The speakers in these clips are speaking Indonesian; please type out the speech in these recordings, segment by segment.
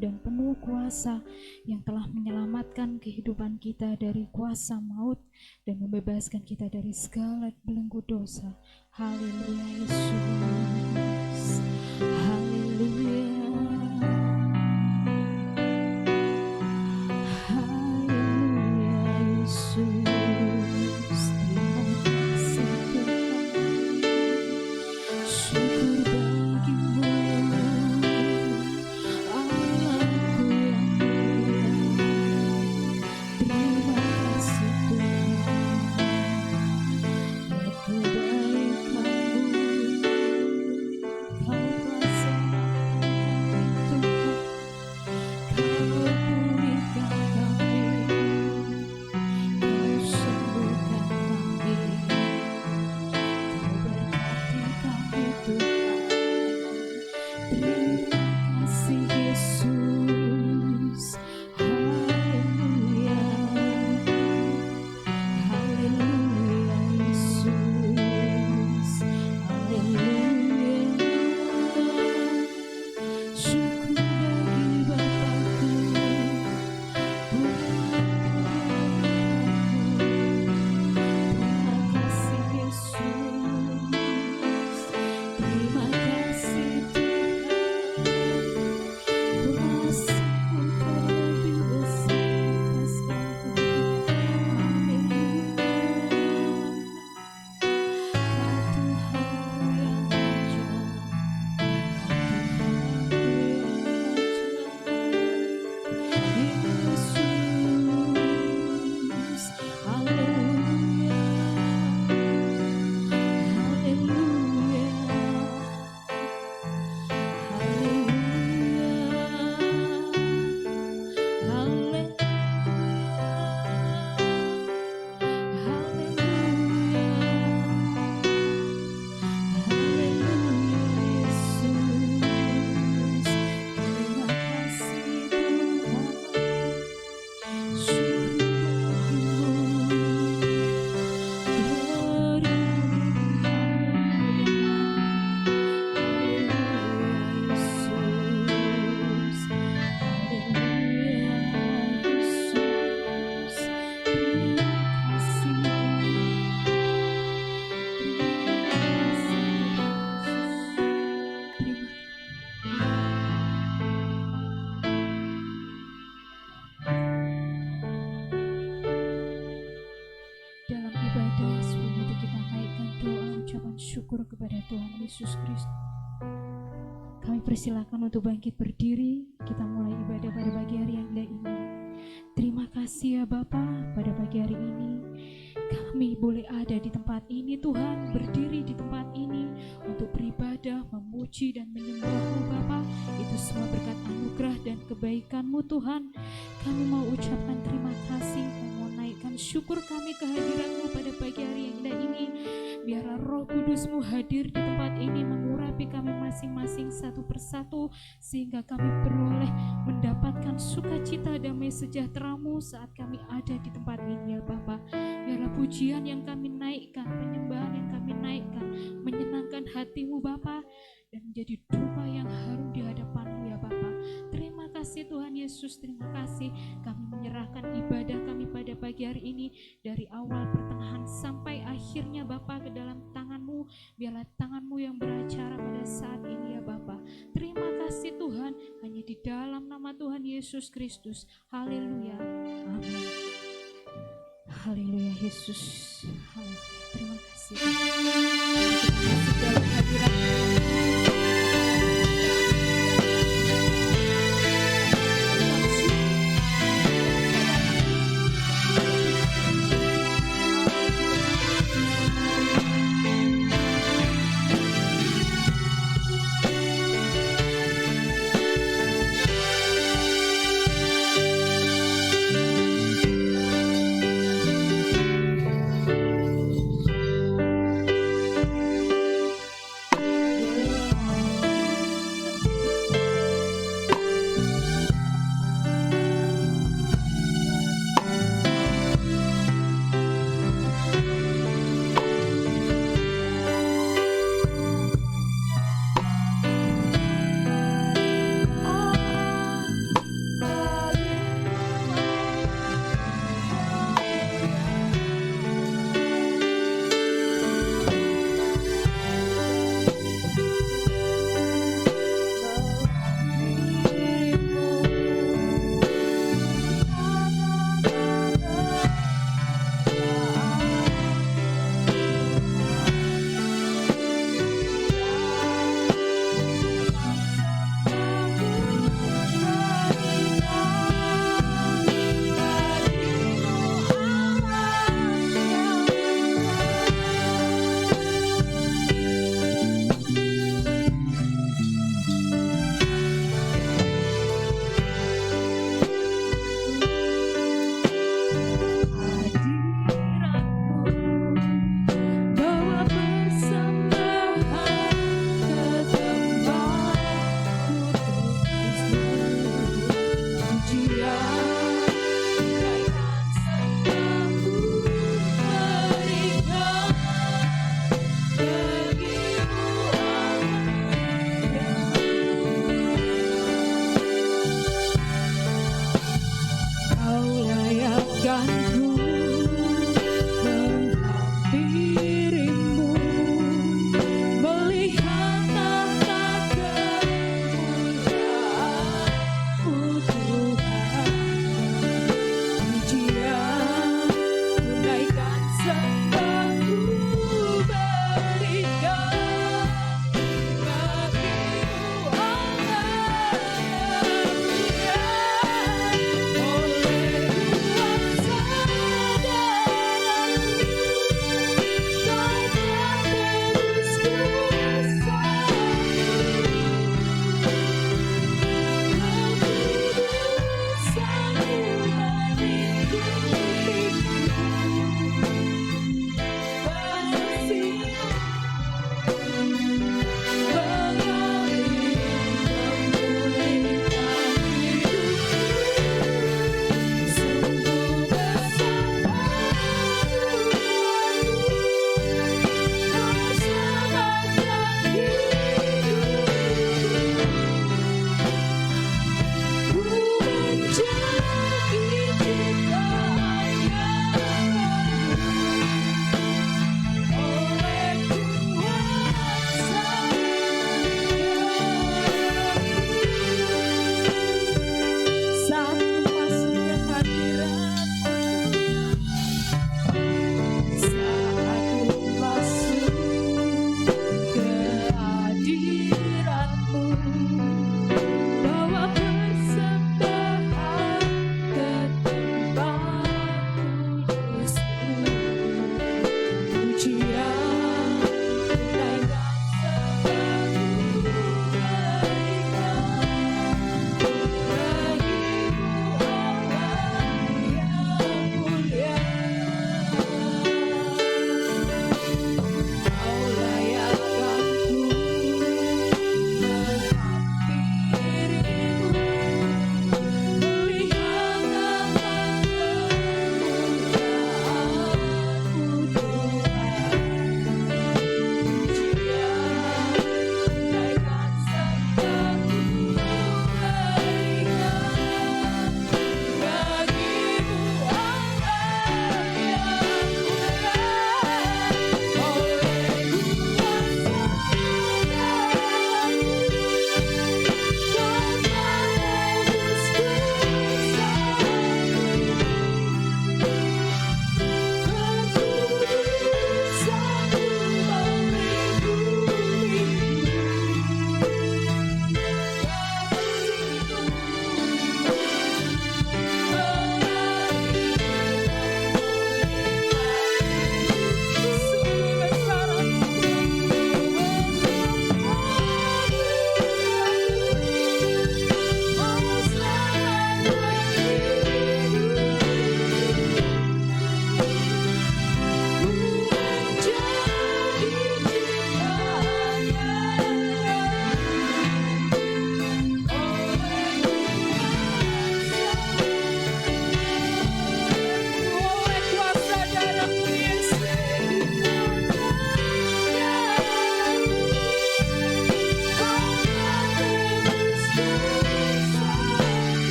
dan penuh kuasa yang telah menyelamatkan kehidupan kita dari kuasa maut dan membebaskan kita dari segala belenggu dosa. Haleluya Yesus. Haleluya. Haleluya Yesus. Syukur kepada Tuhan Yesus Kristus. Kami persilakan untuk bangkit berdiri. Kita mulai ibadah pada pagi hari yang indah ini. Terima kasih ya Bapa, pada pagi hari ini kami boleh ada di tempat ini Tuhan, berdiri di tempat ini untuk beribadah, memuji dan menyembah-Mu Bapa. Itu semua berkat anugerah dan kebaikan-Mu Tuhan. Kami mau ucapkan terima kasih, kami mau naikkan syukur kami kehadiran-Mu pada pagi hari yang indah ini. Biarlah Roh Kudus-Mu hadir di tempat ini, mengurapi kami masing-masing satu persatu, sehingga kami beroleh mendapatkan sukacita damai sejahtera-Mu saat kami ada di tempat ini ya Bapa. Biarlah pujian yang kami naikkan, penyembahan yang kami naikkan, menyenangkan hati-Mu Bapa, dan menjadi dupa yang harum di hadapan-Mu ya Bapa. Terima kasih Tuhan Yesus, terima kasih. Kami menyerahkan ibadah kami pada pagi hari ini, dari awal pertengahan sampai akhirnya Bapa, ke dalam tangan-Mu. Biarlah tangan-Mu yang beracara pada saat ini ya Bapa. Terima kasih Tuhan, hanya di dalam nama Tuhan Yesus Kristus. Haleluya, amin. Haleluya Yesus, haleluya. Terima kasih. Kita masuk dalam hadirat-Mu.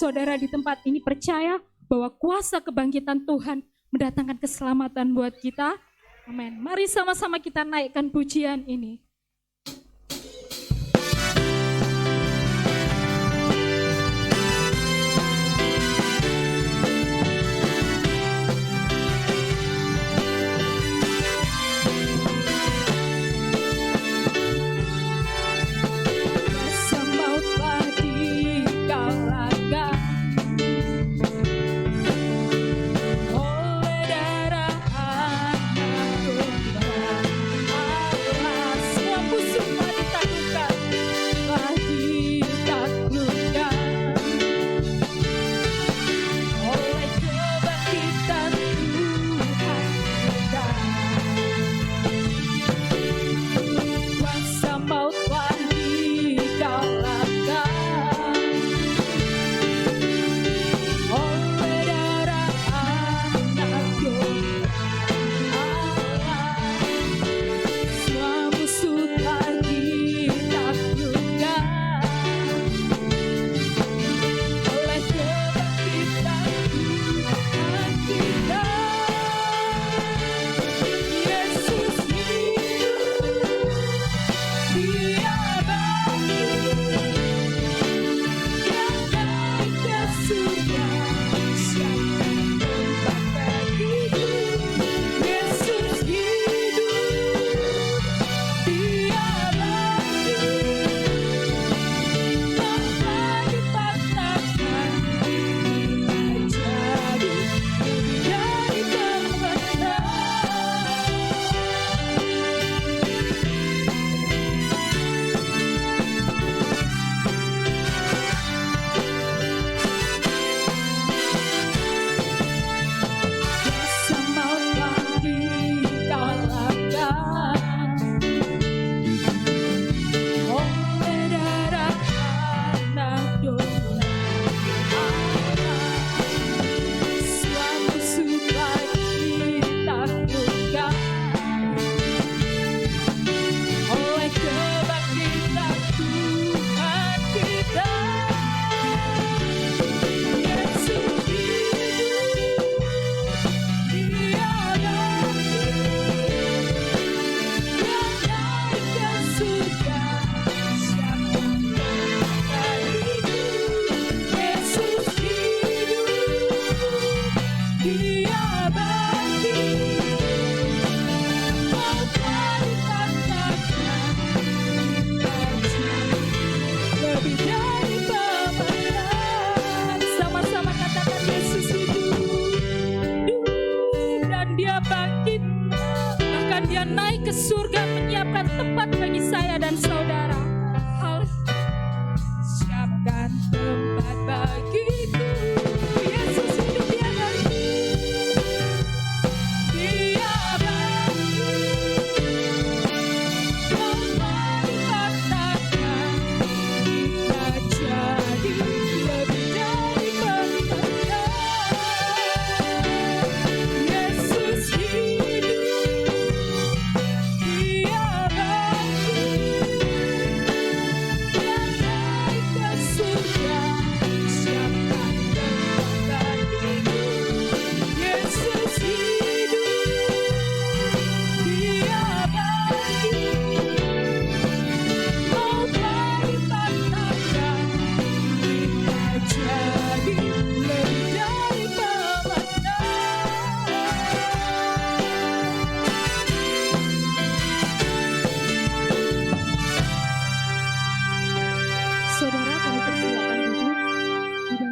saudara di tempat ini percaya bahwa kuasa kebangkitan Tuhan mendatangkan keselamatan buat kita. Amin. Mari sama-sama kita naikkan pujian ini.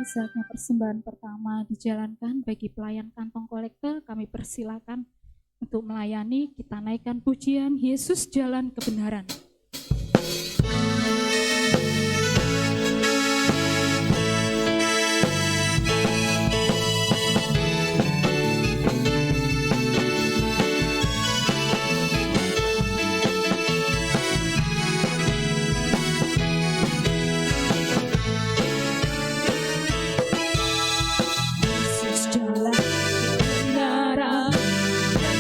Saatnya persembahan pertama dijalankan bagi pelayan kantong kolektor. Kami persilakan untuk melayani. Kita naikkan pujian Yesus Jalan Kebenaran.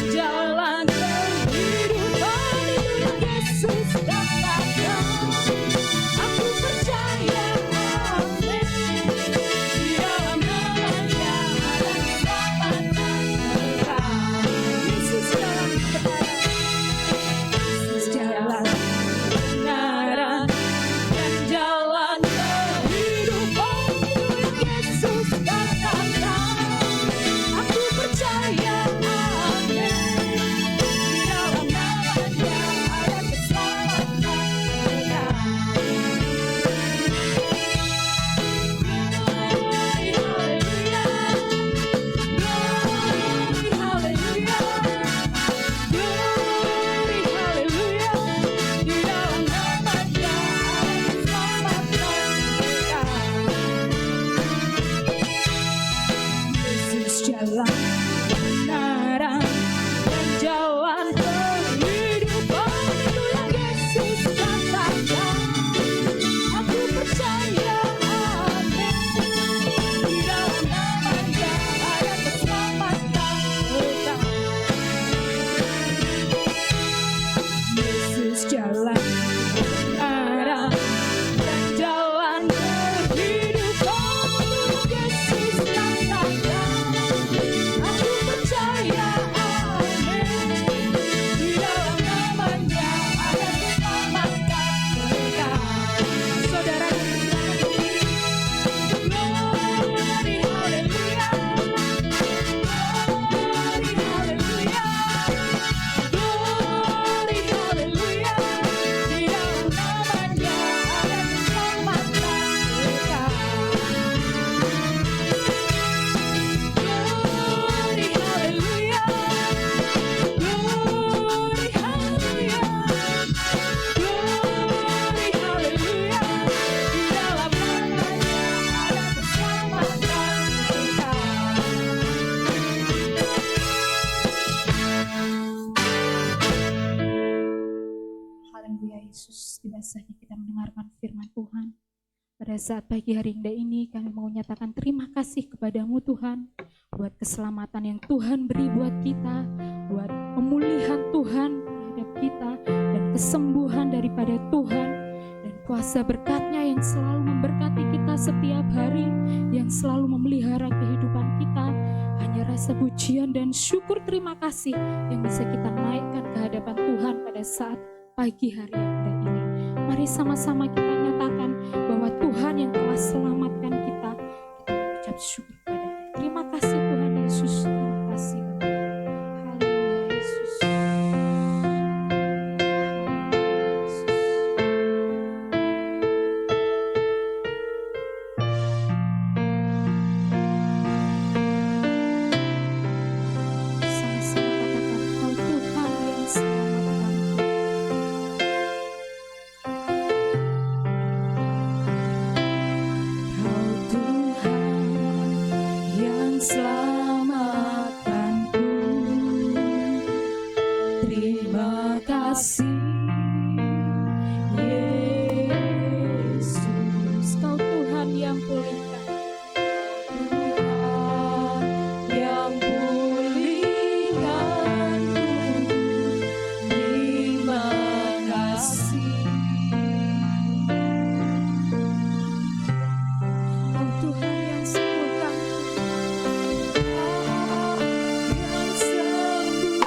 Jalan kehidupan, Yesus jalan kebenaran dan jalan kehidupan. Itu yang Yesus katakan. Aku percaya, amin. Di dalam namanya ada keselamatan kekal. Yesus jalan kebenaran dan jalan kehidupan. Yesus katakan, aku percaya, amin. Di dalam namanya ada keselamatan kekal. Saudara, glory, haleluya. Glory, haleluya. Glory, haleluya. Di dalam namanya ada keselamatan kekal. Glory, haleluya. Glory, haleluya. Glory, haleluya. Di dalam namanya ada keselamatan kekal. Haleluya Yesus, tiba saatnya kita mendengarkan firman Tuhan. Pada saat pagi hari indah ini kami mau nyatakan terima kasih kepadamu Tuhan, buat keselamatan yang Tuhan beri buat kita, buat pemulihan Tuhan terhadap kita, dan kesembuhan daripada Tuhan, dan kuasa berkat-Nya yang selalu memberkati kita setiap hari, yang selalu memelihara kehidupan kita. Hanya rasa pujian dan syukur terima kasih yang bisa kita naikkan ke hadapan Tuhan pada saat pagi hari yang indah ini. Mari sama-sama kita nyatakan bahwa Tuhan yang telah selamatkan kita mengucap syukur kepada-Nya. Terima kasih Tuhan Yesus, terima kasih Bapa. Haleluya Yesus. Sama-sama katakan, Kau Tuhan yang selamatkan. Kau Tuhan yang selamatkanku. Terima kasih Yesus. Kau Tuhan yang pulihkan. Tuhan yang pulihkanku. Terima kasih. Kau Tuhan yang sembuhkanku. Yang sembuhkanku.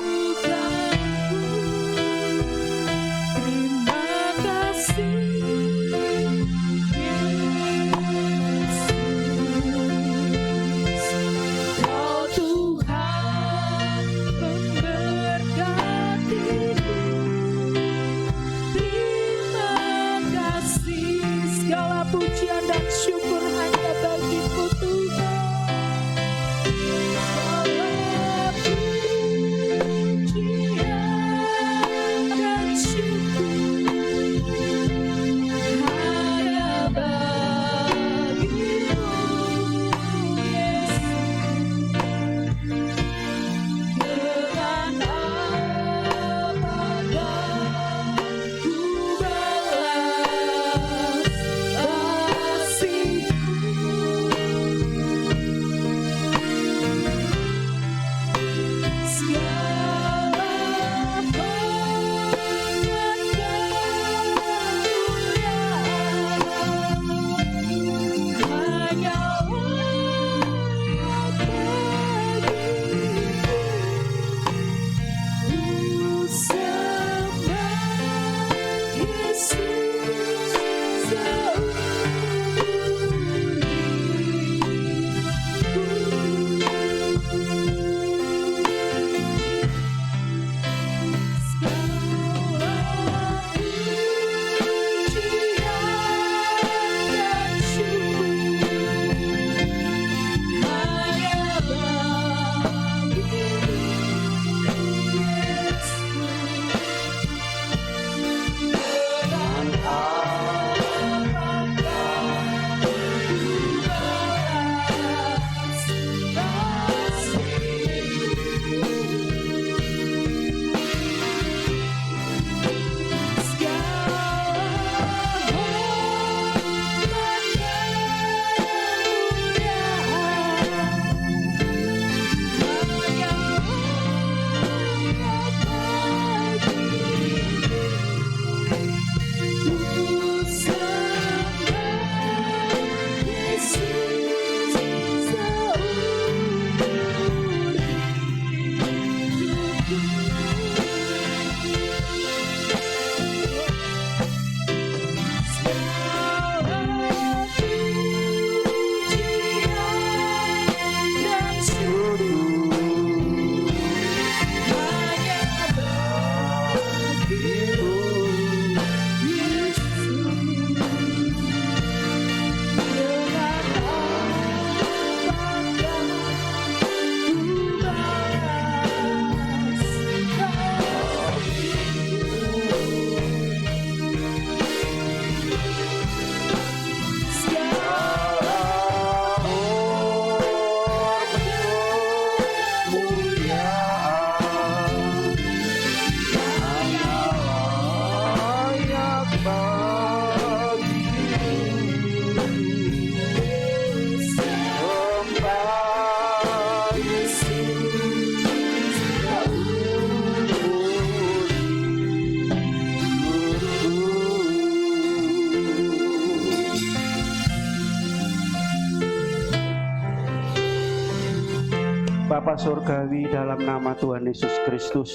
Bapa Surgawi, dalam nama Tuhan Yesus Kristus,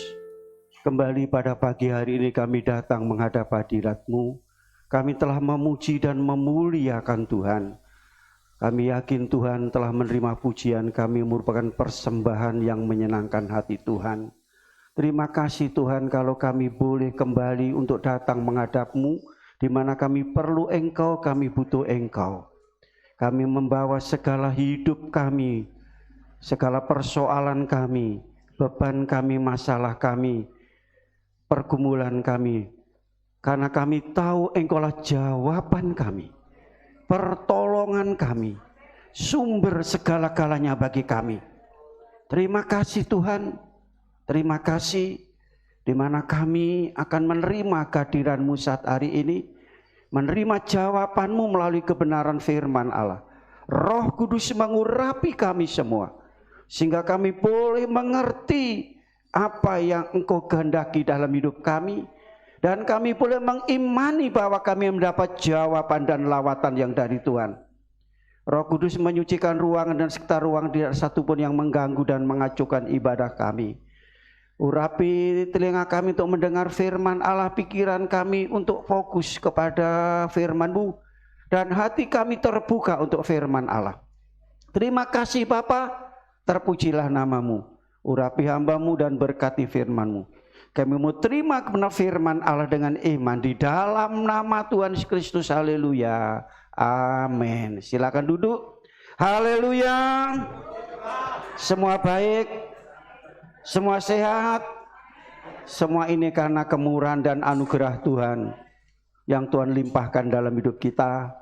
kembali pada pagi hari ini kami datang menghadap hadirat-Mu. Kami telah memuji dan memuliakan Tuhan. Kami yakin Tuhan telah menerima pujian kami merupakan persembahan yang menyenangkan hati Tuhan. Terima kasih Tuhan kalau kami boleh kembali untuk datang menghadap-Mu, di mana kami perlu Engkau, kami butuh Engkau. Kami membawa segala hidup kami, segala persoalan kami, beban kami, masalah kami, pergumulan kami. Karena kami tahu Engkaulah jawaban kami, pertolongan kami, sumber segala-galanya bagi kami. Terima kasih Tuhan, terima kasih di mana kami akan menerima kehadiran-Mu saat hari ini, menerima jawaban-Mu melalui kebenaran firman Allah. Roh Kudus mengurapi kami semua, sehingga kami boleh mengerti apa yang Engkau kehendaki dalam hidup kami, dan kami boleh mengimani bahwa kami mendapat jawaban dan lawatan yang dari Tuhan. Roh Kudus menyucikan ruangan dan sekitar ruangan, tidak satupun yang mengganggu dan mengacaukan ibadah kami. Urapi telinga kami untuk mendengar firman Allah, pikiran kami untuk fokus kepada firman-Mu, dan hati kami terbuka untuk firman Allah. Terima kasih Bapa, terpujilah nama-Mu. Urapi hamba-Mu dan berkati firman-Mu. Kami mau terima kebenaran firman Allah dengan iman di dalam nama Tuhan Yesus Kristus. Haleluya. Amin. Silakan duduk. Haleluya. Semua baik. Semua sehat, semua ini karena kemurahan dan anugerah Tuhan yang Tuhan limpahkan dalam hidup kita.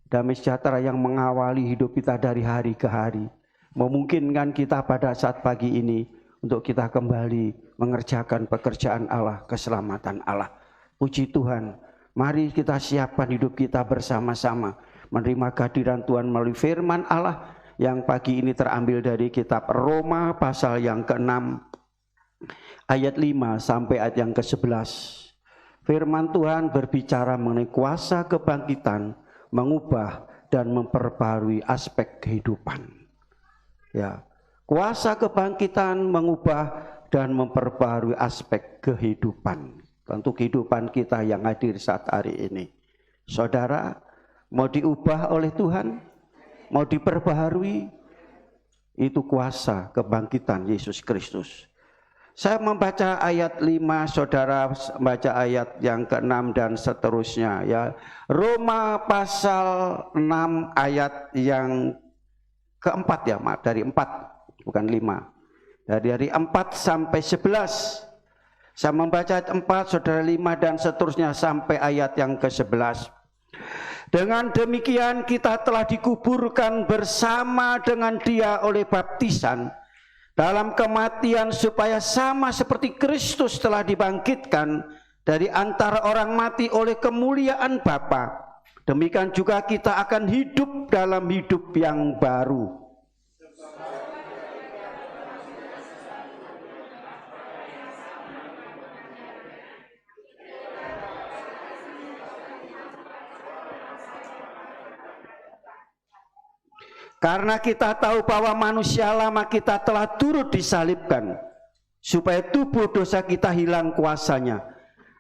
Damai sejahtera yang mengawali hidup kita dari hari ke hari, memungkinkan kita pada saat pagi ini untuk kita kembali mengerjakan pekerjaan Allah, keselamatan Allah. Puji Tuhan, mari kita siapkan hidup kita bersama-sama menerima kehadiran Tuhan melalui firman Allah yang pagi ini terambil dari kitab Roma pasal yang ke-6 ayat 5 sampai ayat yang ke-11. Firman Tuhan berbicara mengenai kuasa kebangkitan, mengubah dan memperbarui aspek kehidupan. Ya, kuasa kebangkitan, mengubah dan memperbarui aspek kehidupan. Tentu kehidupan kita yang hadir saat hari ini. Saudara, mau diubah oleh Tuhan? Mau diperbaharui? Itu kuasa kebangkitan Yesus Kristus. Saya membaca ayat 5, saudara baca ayat yang ke-6 dan seterusnya ya. Roma pasal 6 ayat yang ke-4 ya, maaf, dari 4 bukan 5. Dari 4 sampai 11. Saya membaca ayat 4, saudara 5 dan seterusnya sampai ayat yang ke-11. Dengan demikian kita telah dikuburkan bersama dengan Dia oleh baptisan dalam kematian, supaya sama seperti Kristus telah dibangkitkan dari antara orang mati oleh kemuliaan Bapa, demikian juga kita akan hidup dalam hidup yang baru. Karena kita tahu bahwa manusia lama kita telah turut disalibkan, supaya tubuh dosa kita hilang kuasanya,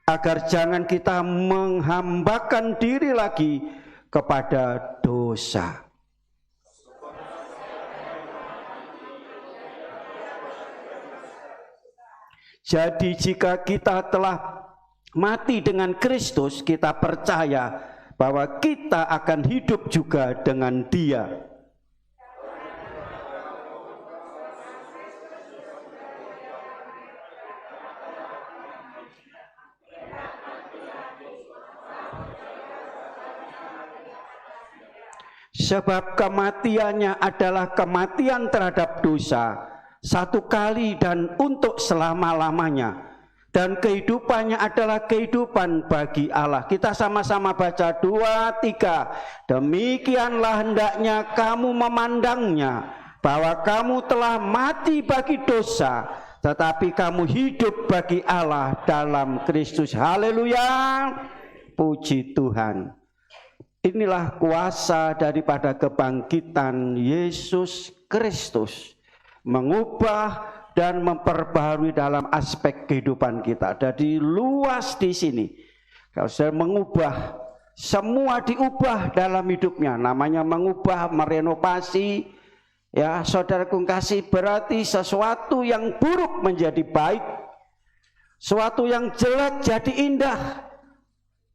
agar jangan kita menghambakan diri lagi kepada dosa. Jadi jika kita telah mati dengan Kristus, kita percaya bahwa kita akan hidup juga dengan Dia. Sebab kematiannya adalah kematian terhadap dosa, satu kali dan untuk selama-lamanya. Dan kehidupannya adalah kehidupan bagi Allah. Kita sama-sama baca 2, 3. Demikianlah hendaknya kamu memandangnya, bahwa kamu telah mati bagi dosa, tetapi kamu hidup bagi Allah dalam Kristus. Haleluya, puji Tuhan. Inilah kuasa daripada kebangkitan Yesus Kristus, mengubah dan memperbaharui dalam aspek kehidupan kita. Jadi luas di sini. Kalau saya mengubah, semua diubah dalam hidupnya. Namanya mengubah, merenovasi. Ya, saudaraku kasih, berarti sesuatu yang buruk menjadi baik, sesuatu yang jelek jadi indah.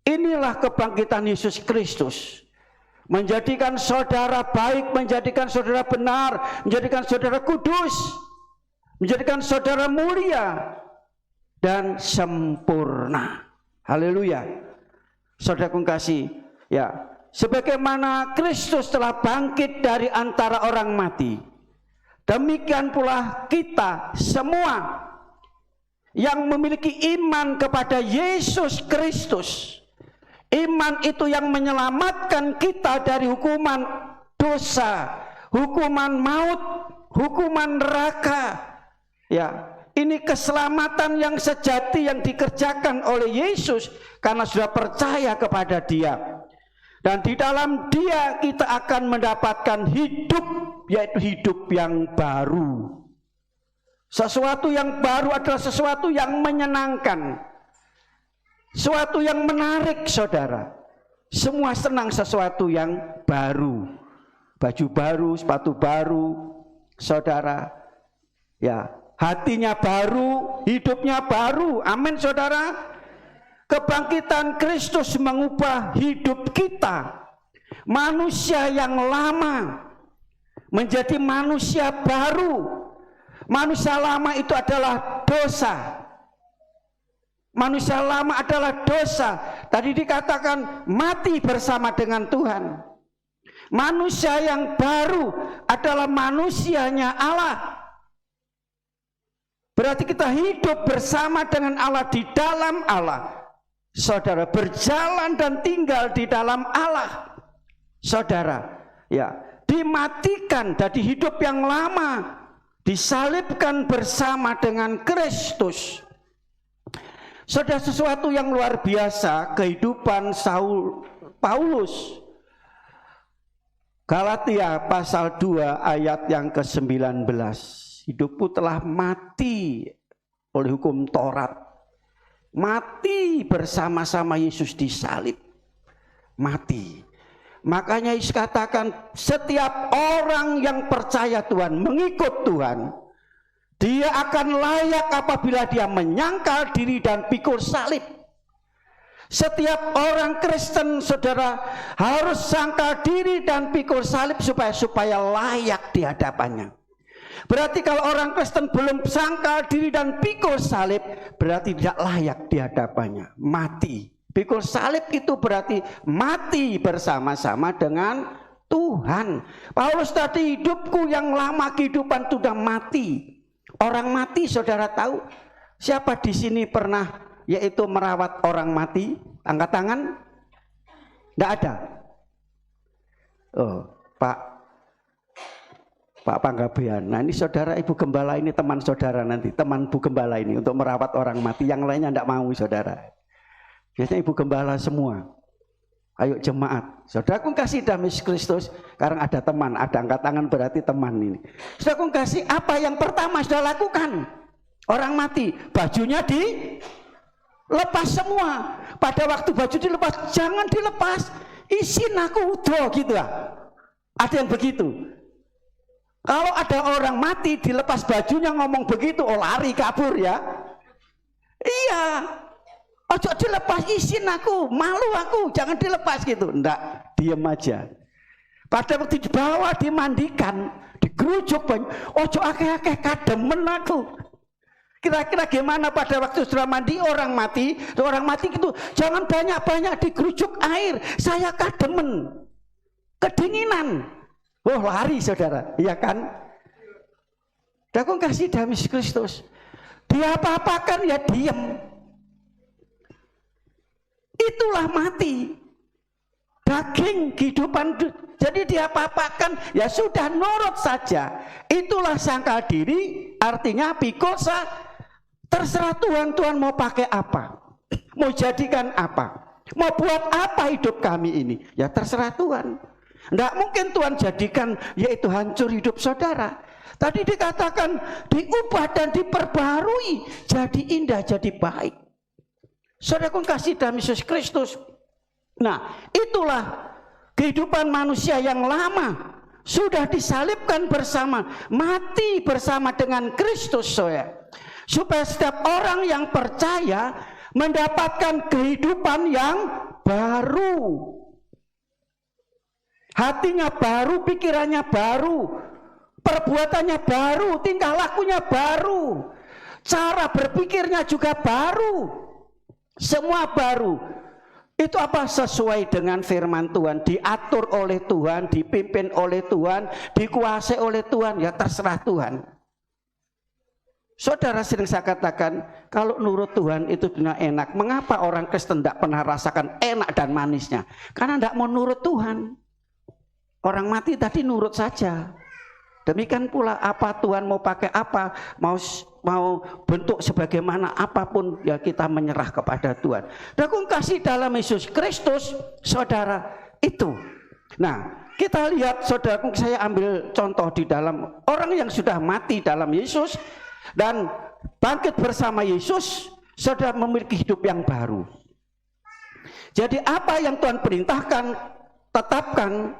Inilah kebangkitan Yesus Kristus. Menjadikan saudara baik, menjadikan saudara benar, menjadikan saudara kudus, menjadikan saudara mulia dan sempurna. Haleluya. Saudaraku kasih, ya, sebagaimana Kristus telah bangkit dari antara orang mati, demikian pula kita semua yang memiliki iman kepada Yesus Kristus. Iman itu yang menyelamatkan kita dari hukuman dosa, hukuman maut, hukuman neraka. Ya, ini keselamatan yang sejati yang dikerjakan oleh Yesus karena sudah percaya kepada Dia. Dan di dalam Dia kita akan mendapatkan hidup, yaitu hidup yang baru. Sesuatu yang baru adalah sesuatu yang menyenangkan, sesuatu yang menarik, saudara. Semua senang sesuatu yang baru. Baju baru, sepatu baru, saudara. Ya, hatinya baru, hidupnya baru. Amin, saudara. Kebangkitan Kristus mengubah hidup kita. Manusia yang lama menjadi manusia baru. Manusia lama itu adalah dosa. Manusia lama adalah dosa. Tadi dikatakan mati bersama dengan Tuhan. Manusia yang baru adalah manusianya Allah. Berarti kita hidup bersama dengan Allah, di dalam Allah. Saudara, berjalan dan tinggal di dalam Allah. Saudara, ya, dimatikan dari hidup yang lama, disalibkan bersama dengan Kristus. Saudara, sesuatu yang luar biasa kehidupan Paulus. Galatia pasal 2 ayat yang ke-19. Hidupku telah mati oleh hukum Taurat. Mati bersama-sama Yesus disalib. Mati. Makanya Yesus katakan, setiap orang yang percaya Tuhan, mengikut Tuhan, dia akan layak apabila dia menyangkal diri dan pikul salib. Setiap orang Kristen, saudara, harus sangkal diri dan pikul salib supaya layak di hadapannya. Berarti kalau orang Kristen belum sangkal diri dan pikul salib, berarti tidak layak di hadapannya. Mati. Pikul salib itu berarti mati bersama-sama dengan Tuhan. Paulus tadi, hidupku yang lama, kehidupan sudah mati. Orang mati, saudara tahu? Siapa di sini pernah yaitu merawat orang mati? Angkat tangan. Tidak ada. Oh, Pak Panggabean. Nah, ini saudara Ibu Gembala, ini teman saudara nanti, teman Bu Gembala ini untuk merawat orang mati. Yang lainnya tidak mau, saudara. Biasanya Ibu Gembala semua. Ayo jemaat, saudaraku kasih dalam Yesus Kristus. Sekarang ada teman, ada angkat tangan, berarti teman ini. Saudaraku kasih, apa yang pertama sudah lakukan? Orang mati, bajunya dilepas semua. Pada waktu baju dilepas, jangan dilepas, isin aku udah gitu lah. Ada yang begitu. Kalau ada orang mati dilepas bajunya ngomong begitu, oh lari kabur ya. Iya. Ojo dilepas, izin aku, malu aku, jangan dilepas gitu. Enggak, diem aja. Pada waktu dibawa, dimandikan, digerujuk banyak. Ojo akeh-akeh kademen aku. Kira-kira gimana pada waktu sudah mandi orang mati gitu, jangan banyak-banyak digerujuk air. Saya kademen, kedinginan. Oh lari saudara, iya kan? Dakung kasih dalam Yesus Kristus. Dia apa-apakan ya diem. Itulah mati. Daging kehidupan. Jadi dia apa-apakan ya sudah nurut saja. Itulah sangkal diri, artinya pikosa. Terserah Tuhan, Tuhan mau pakai apa, mau jadikan apa, mau buat apa hidup kami ini, ya terserah Tuhan. Tidak mungkin Tuhan jadikan yaitu hancur hidup saudara. Tadi dikatakan diubah dan diperbarui jadi indah, jadi baik. Saudaraku kasih dalam Yesus Kristus. Nah itulah kehidupan manusia yang lama sudah disalibkan bersama, mati bersama dengan Kristus saudara. Supaya setiap orang yang percaya mendapatkan kehidupan yang baru. Hatinya baru, pikirannya baru, perbuatannya baru, tingkah lakunya baru, cara berpikirnya juga baru. Semua baru. Itu apa? Sesuai dengan firman Tuhan, diatur oleh Tuhan, dipimpin oleh Tuhan, dikuasai oleh Tuhan, ya terserah Tuhan. Saudara, sering saya katakan, kalau nurut Tuhan itu dunia enak. Mengapa orang Kristen tidak pernah rasakan enak dan manisnya? Karena tidak mau nurut Tuhan. Orang mati tadi nurut saja. Demikian pula apa Tuhan mau pakai apa, mau bentuk sebagaimana apapun, ya kita menyerah kepada Tuhan. Dakung kasih dalam Yesus Kristus, saudara, itu. Nah, kita lihat saudara, saya ambil contoh di dalam orang yang sudah mati dalam Yesus dan bangkit bersama Yesus, saudara memiliki hidup yang baru. Jadi apa yang Tuhan perintahkan, tetapkan,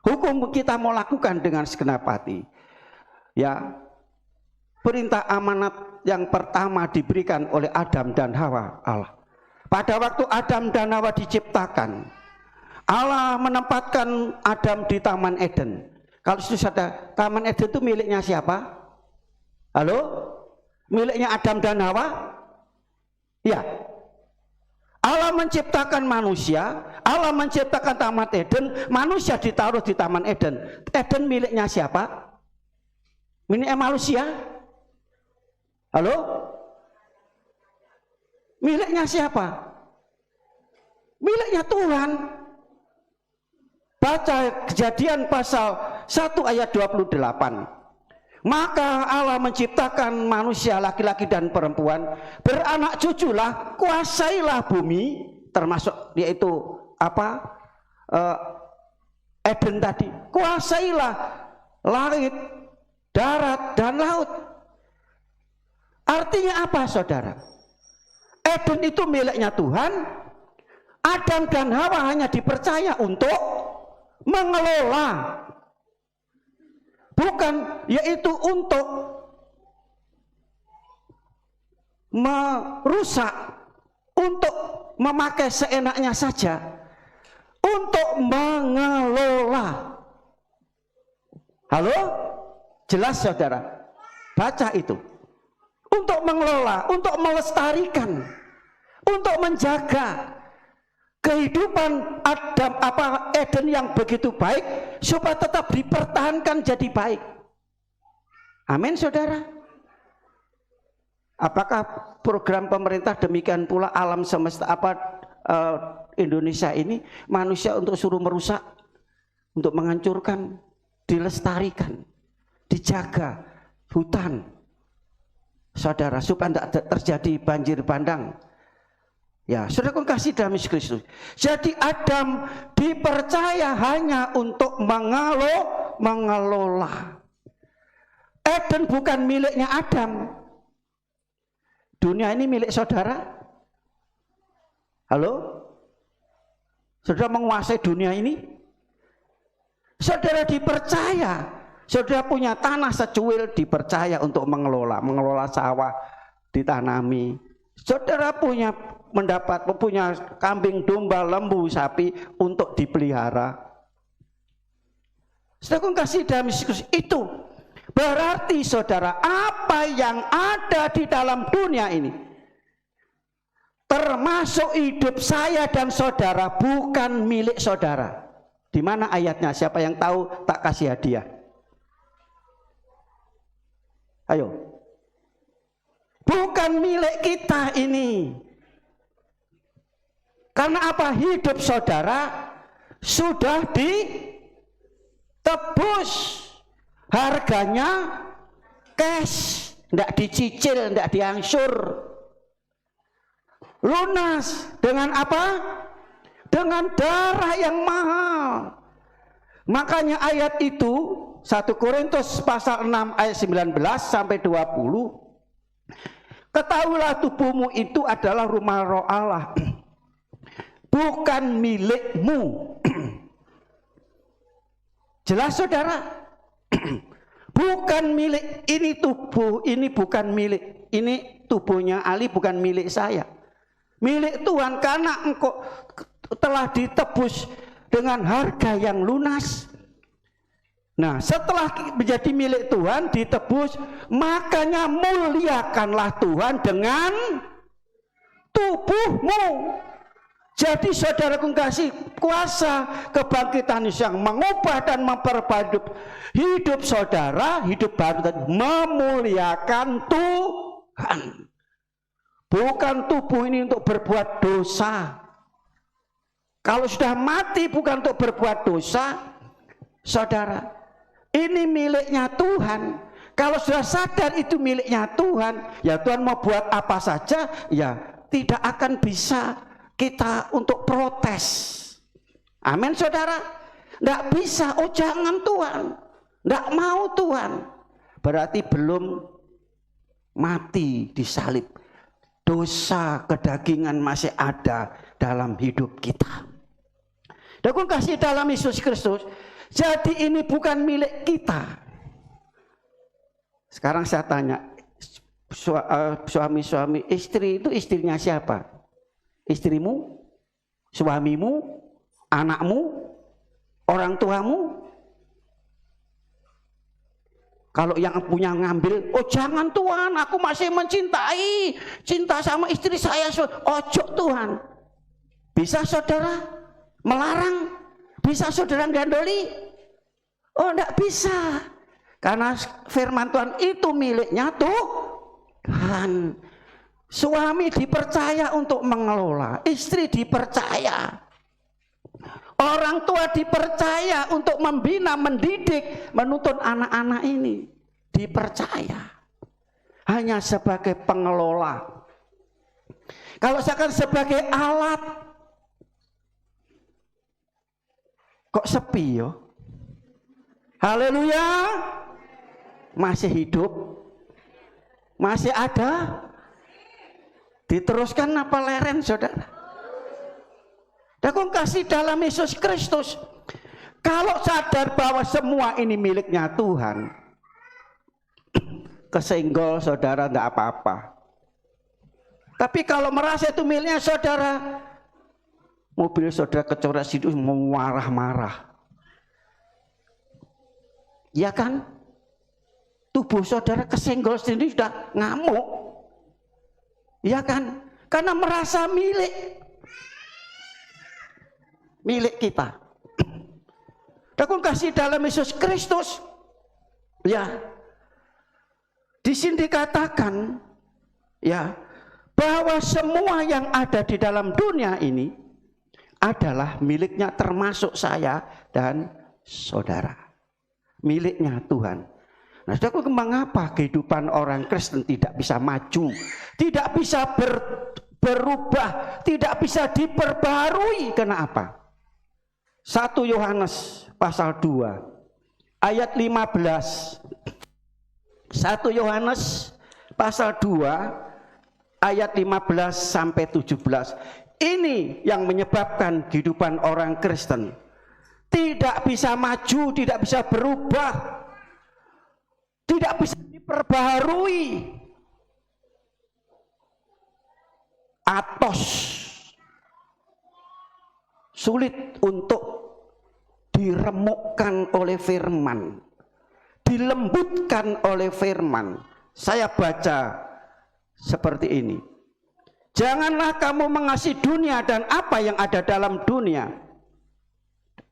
hukum kita mau lakukan dengan segenap hati. Ya, perintah amanat yang pertama diberikan oleh Adam dan Hawa Allah. Pada waktu Adam dan Hawa diciptakan, Allah menempatkan Adam di Taman Eden. Kalau sudah Taman Eden itu miliknya siapa? Halo? Miliknya Adam dan Hawa? Ya. Allah menciptakan manusia, Allah menciptakan Taman Eden, manusia ditaruh di Taman Eden. Eden miliknya siapa? Miliknya manusia? Halo? Miliknya siapa? Miliknya Tuhan. Baca Kejadian pasal 1 ayat 28. Maka Allah menciptakan manusia laki-laki dan perempuan, beranak cuculah, kuasailah bumi, termasuk yaitu apa? Eden tadi. Kuasailah langit, darat dan laut. Artinya apa saudara? Eden itu miliknya Tuhan. Adam dan Hawa hanya dipercaya untuk mengelola, bukan yaitu untuk merusak, untuk memakai seenaknya saja, untuk mengelola. Halo? Jelas saudara? Baca itu. Untuk mengelola, untuk melestarikan, untuk menjaga kehidupan Eden yang begitu baik supaya tetap dipertahankan jadi baik. Amin saudara. Apakah program pemerintah demikian pula alam semesta Indonesia ini manusia untuk suruh merusak, untuk menghancurkan, dilestarikan, dijaga hutan saudara supaya tidak terjadi banjir bandang. Ya, sudah kasih dalam Yesus Kristus. Jadi Adam dipercaya hanya untuk mengelola. Eden bukan miliknya Adam. Dunia ini milik saudara. Halo? Saudara menguasai dunia ini? Saudara dipercaya. Saudara punya tanah secuil, dipercaya untuk mengelola sawah, ditanami, Saudara punya kambing, domba, lembu, sapi untuk dipelihara. Saudara kasih dalam Yesus itu berarti saudara, apa yang ada di dalam dunia ini, termasuk hidup saya dan saudara, bukan milik saudara. Di mana ayatnya? Siapa yang tahu, tak kasih hadiah. Ayo. Bukan milik kita ini. Karena apa? Hidup saudara sudah ditebus. Harganya cash, tidak dicicil, tidak diangsur. Lunas dengan apa? Dengan darah yang mahal. Makanya ayat itu 1 Korintus pasal 6 ayat 19 sampai 20. Ketahuilah tubuhmu itu adalah rumah roh Allah, bukan milikmu. Jelas saudara? Bukan milik, ini tubuh, ini bukan milik. Ini tubuhnya Ali bukan milik saya. Milik Tuhan, karena engkau telah ditebus dengan harga yang lunas. Nah, setelah menjadi milik Tuhan, ditebus, makanya muliakanlah Tuhan dengan tubuhmu. Jadi saudaraku kasih, kuasa kebangkitan Yesus yang mengubah dan memperbaiki hidup saudara, hidup baru tadi, memuliakan Tuhan. Bukan tubuh ini untuk berbuat dosa. Kalau sudah mati bukan untuk berbuat dosa, saudara, ini miliknya Tuhan. Kalau sudah sadar itu miliknya Tuhan, ya Tuhan mau buat apa saja, ya tidak akan bisa kita untuk protes. Amin saudara. Tidak bisa, oh jangan Tuhan, tidak mau Tuhan, berarti belum mati disalib. Dosa kedagingan masih ada dalam hidup kita. Dan kasih dalam Yesus Kristus. Jadi ini bukan milik kita. Sekarang saya tanya, suami-suami, istri itu istrinya siapa? Istrimu, suamimu, anakmu, orang tuamu? Kalau yang punya ngambil, oh jangan Tuhan, aku masih mencintai, cinta sama istri saya, ojo Tuhan. Bisa saudara melarang? Bisa saudara gandoli? Oh enggak bisa. Karena firman Tuhan itu miliknya Tuhan. Suami dipercaya untuk mengelola, istri dipercaya, orang tua dipercaya untuk membina, mendidik, menuntun anak-anak ini, dipercaya hanya sebagai pengelola. Kalau misalkan sebagai alat, kok sepi yo? Haleluya. Masih hidup? Masih ada? Diteruskan apa leren saudara? Dan kasih dalam Yesus Kristus. Kalau sadar bahwa semua ini miliknya Tuhan, kesenggol saudara enggak apa-apa. Tapi kalau merasa itu miliknya saudara, mobil saudara kecoret situ mau marah-marah. Ya kan? Tubuh saudara kesenggol sendiri sudah ngamuk. Ya kan? Karena merasa milik kita. Dan kasih dalam Yesus Kristus. Ya. Di sini dikatakan ya, bahwa semua yang ada di dalam dunia ini adalah miliknya, termasuk saya dan saudara. Miliknya Tuhan. Nah, saudara, mengapa kehidupan orang Kristen tidak bisa maju, tidak bisa berubah, tidak bisa diperbarui? Kenapa? 1 Yohanes pasal 2 ayat 15. 1 Yohanes pasal 2 ayat 15 sampai 17. Ini yang menyebabkan kehidupan orang Kristen tidak bisa maju, tidak bisa berubah, tidak bisa diperbaharui. patos, sulit untuk diremukkan oleh firman, dilembutkan oleh firman. Saya baca seperti ini. Janganlah kamu mengasihi dunia dan apa yang ada dalam dunia,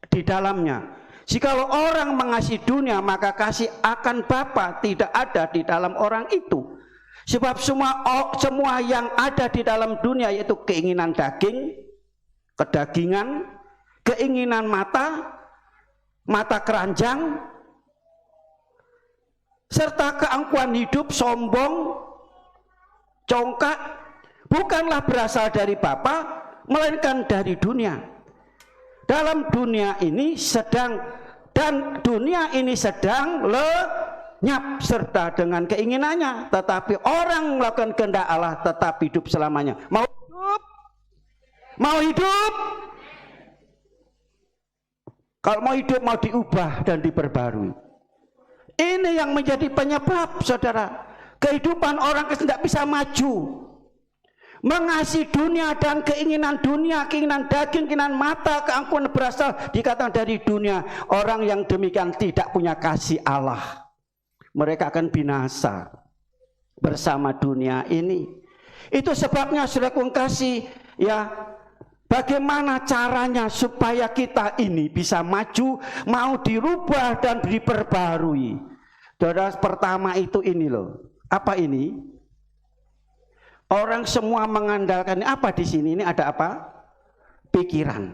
di dalamnya. Jikalau orang mengasihi dunia, maka kasih akan Bapa tidak ada di dalam orang itu. Sebab semua yang ada di dalam dunia, yaitu keinginan daging, kedagingan, keinginan mata keranjang, serta keangkuhan hidup, sombong, congkak, bukanlah berasal dari Bapa, melainkan dari dunia. Dalam dunia ini sedang lenyap serta dengan keinginannya, tetapi orang melakukan kehendak Allah tetap hidup selamanya. Mau hidup. Kalau mau hidup, mau diubah dan diperbarui. Ini yang menjadi penyebab, saudara, kehidupan orang tidak bisa maju. Mengasihi dunia dan keinginan dunia, keinginan daging, keinginan mata, keangkuhan berasal dikatakan dari dunia. Orang yang demikian tidak punya kasih Allah. Mereka akan binasa bersama dunia ini. Itu sebabnya saudara kasih, ya, bagaimana caranya supaya kita ini bisa maju, mau dirubah dan diperbarui. Saudara, pertama itu ini loh. Apa ini? Orang semua mengandalkan apa di sini? Ini ada apa? Pikiran.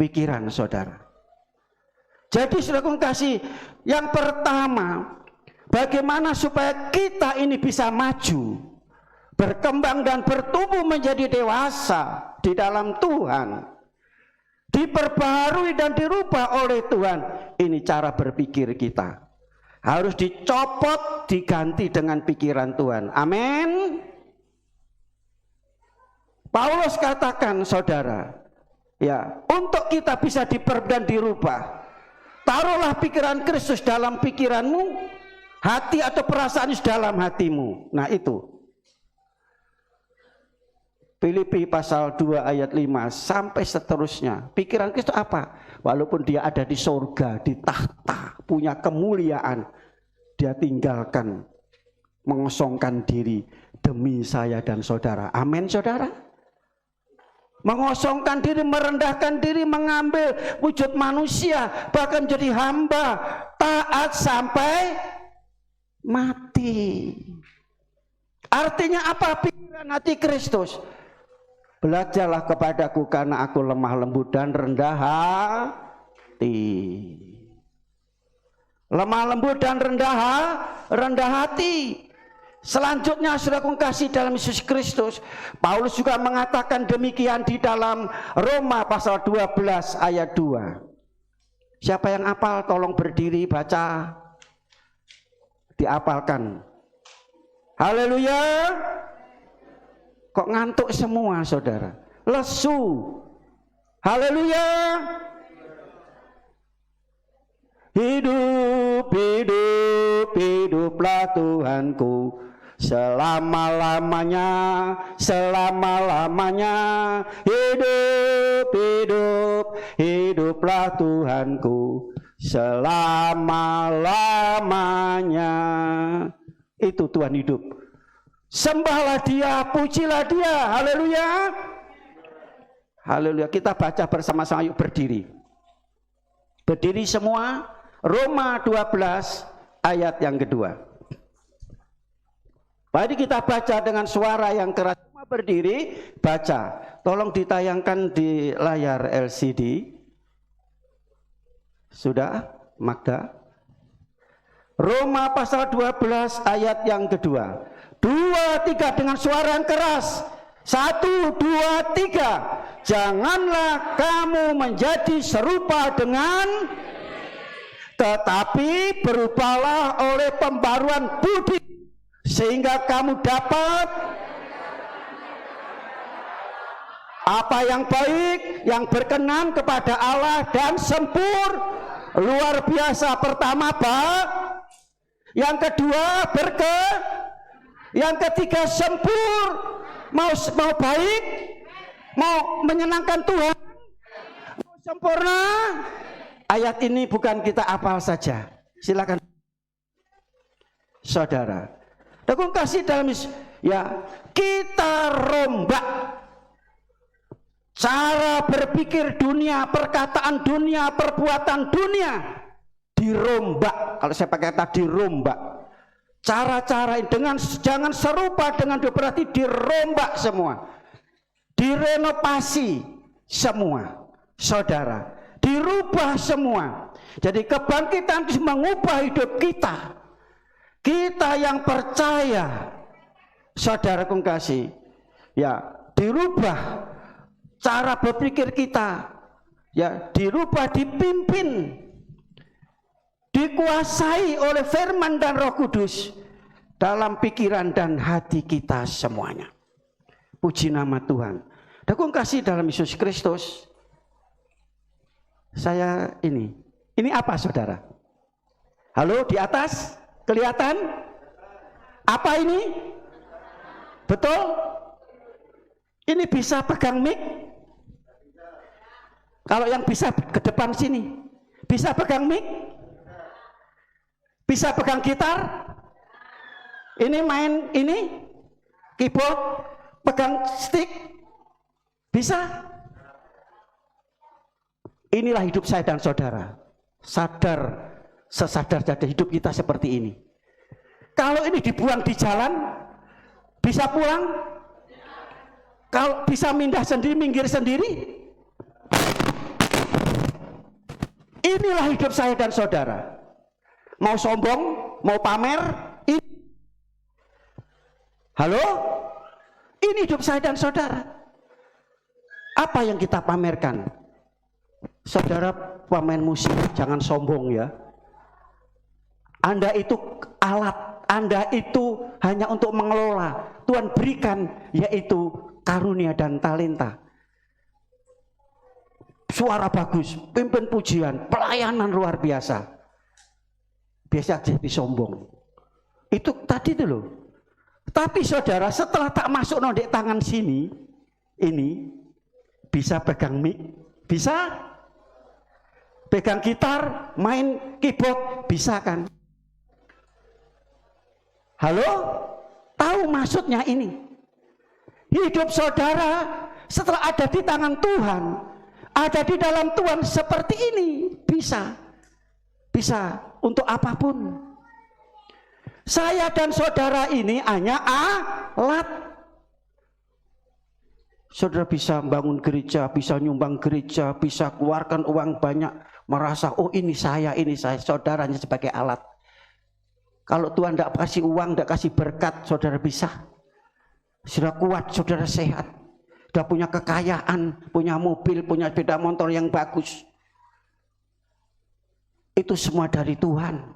Pikiran, saudara. Jadi saudara kasih, yang pertama, bagaimana supaya kita ini bisa maju, berkembang dan bertumbuh menjadi dewasa di dalam Tuhan, diperbarui dan dirubah oleh Tuhan. Ini cara berpikir kita. Harus dicopot, diganti dengan pikiran Tuhan. Amin. Paulus katakan, saudara, ya, untuk kita bisa diperban dirubah, taruhlah pikiran Kristus dalam pikiranmu, hati atau perasaan dalam hatimu. Nah itu. Filipi pasal 2 ayat 5 sampai seterusnya. Pikiran Kristus apa? Walaupun dia ada di surga, di tahta, punya kemuliaan, dia tinggalkan, mengosongkan diri demi saya dan saudara. Amin, saudara. Mengosongkan diri, merendahkan diri, mengambil wujud manusia, bahkan jadi hamba, taat sampai mati. Artinya apa? Pikiran hati Kristus. Belajarlah kepadaku karena aku lemah lembut dan rendah hati. Lemah lembut dan rendah hati. Selanjutnya saudara kasih dalam Yesus Kristus, Paulus juga mengatakan demikian di dalam Roma pasal 12 ayat 2. Siapa yang hafal tolong berdiri baca. Diapalkan. Haleluya. Kok ngantuk semua, saudara? Lesu. Haleluya. Hidup, hidup, hiduplah Tuhanku selama-lamanya, selama-lamanya. Hidup, hidup, hiduplah Tuhanku selama-lamanya. Itu Tuhan hidup. Sembahlah dia, pujilah dia. Haleluya. Haleluya. Kita baca bersama-sama, yuk berdiri. Berdiri semua. Roma 12 ayat yang kedua. Mari kita baca dengan suara yang keras. Semua berdiri, baca. Tolong ditayangkan di layar LCD. Sudah, Magda? Roma pasal 12 ayat yang kedua. 2, 3 dengan suara yang keras. 1, 2, 3. Janganlah kamu menjadi serupa dengan, tetapi berubahlah oleh pembaruan budi, sehingga kamu dapat apa yang baik, yang berkenan kepada Allah dan sempurna. Luar biasa. Pertama, Pak. Yang kedua, Yang ketiga mau baik, mau menyenangkan Tuhan, mau sempurna. Ayat ini bukan kita hafal saja. Silakan saudara. Aku kasih dalam ya, kita rombak cara berpikir dunia, perkataan dunia, perbuatan dunia, dirombak. Kalau saya pakai kata dirombak, cara-cara dengan jangan serupa dengan dia, berarti dirombak semua, direnovasi semua, saudara, dirubah semua. Jadi kebangkitan mengubah hidup kita. Kita yang percaya, saudaraku kasih, ya, dirubah cara berpikir kita, ya, dirubah, dipimpin, dikuasai oleh firman dan Roh Kudus dalam pikiran dan hati kita semuanya. Puji nama Tuhan. Aku kasih dalam Yesus Kristus. Saya ini apa saudara? Halo, di atas kelihatan? Apa ini? Betul? Ini bisa pegang mic? Kalau yang bisa ke depan sini, bisa pegang mic? Bisa pegang gitar? Ini main ini keyboard, pegang stick? Bisa? Inilah hidup saya dan saudara. Sesadar hidup kita seperti ini. Kalau ini dibuang di jalan, bisa pulang? Kalau bisa mindah sendiri, minggir sendiri? Inilah hidup saya dan saudara. Mau sombong, mau pamer, ini. Halo? Ini hidup saya dan saudara. Apa yang kita pamerkan? Saudara pemain musik, jangan sombong ya. Anda itu alat, Anda itu hanya untuk mengelola. Tuhan berikan yaitu karunia dan talenta. Suara bagus, pimpin pujian, pelayanan luar biasa. Biasa jadi sombong. Itu tadi itu loh. Tapi saudara, setelah tak masuk nodek tangan sini, ini bisa pegang mic, bisa pegang gitar, main keyboard, bisa kan? Halo? Tahu maksudnya ini? Hidup saudara setelah ada di tangan Tuhan, ada di dalam Tuhan seperti ini, bisa untuk apapun. Saya dan saudara ini hanya alat. Saudara bisa bangun gereja, bisa nyumbang gereja, bisa keluarkan uang banyak, merasa oh ini saya, saudaranya sebagai alat. Kalau Tuhan tidak kasih uang, tidak kasih berkat, saudara bisa. Sudah kuat, saudara sehat, sudah punya kekayaan, punya mobil, punya sepeda motor yang bagus. Itu semua dari Tuhan.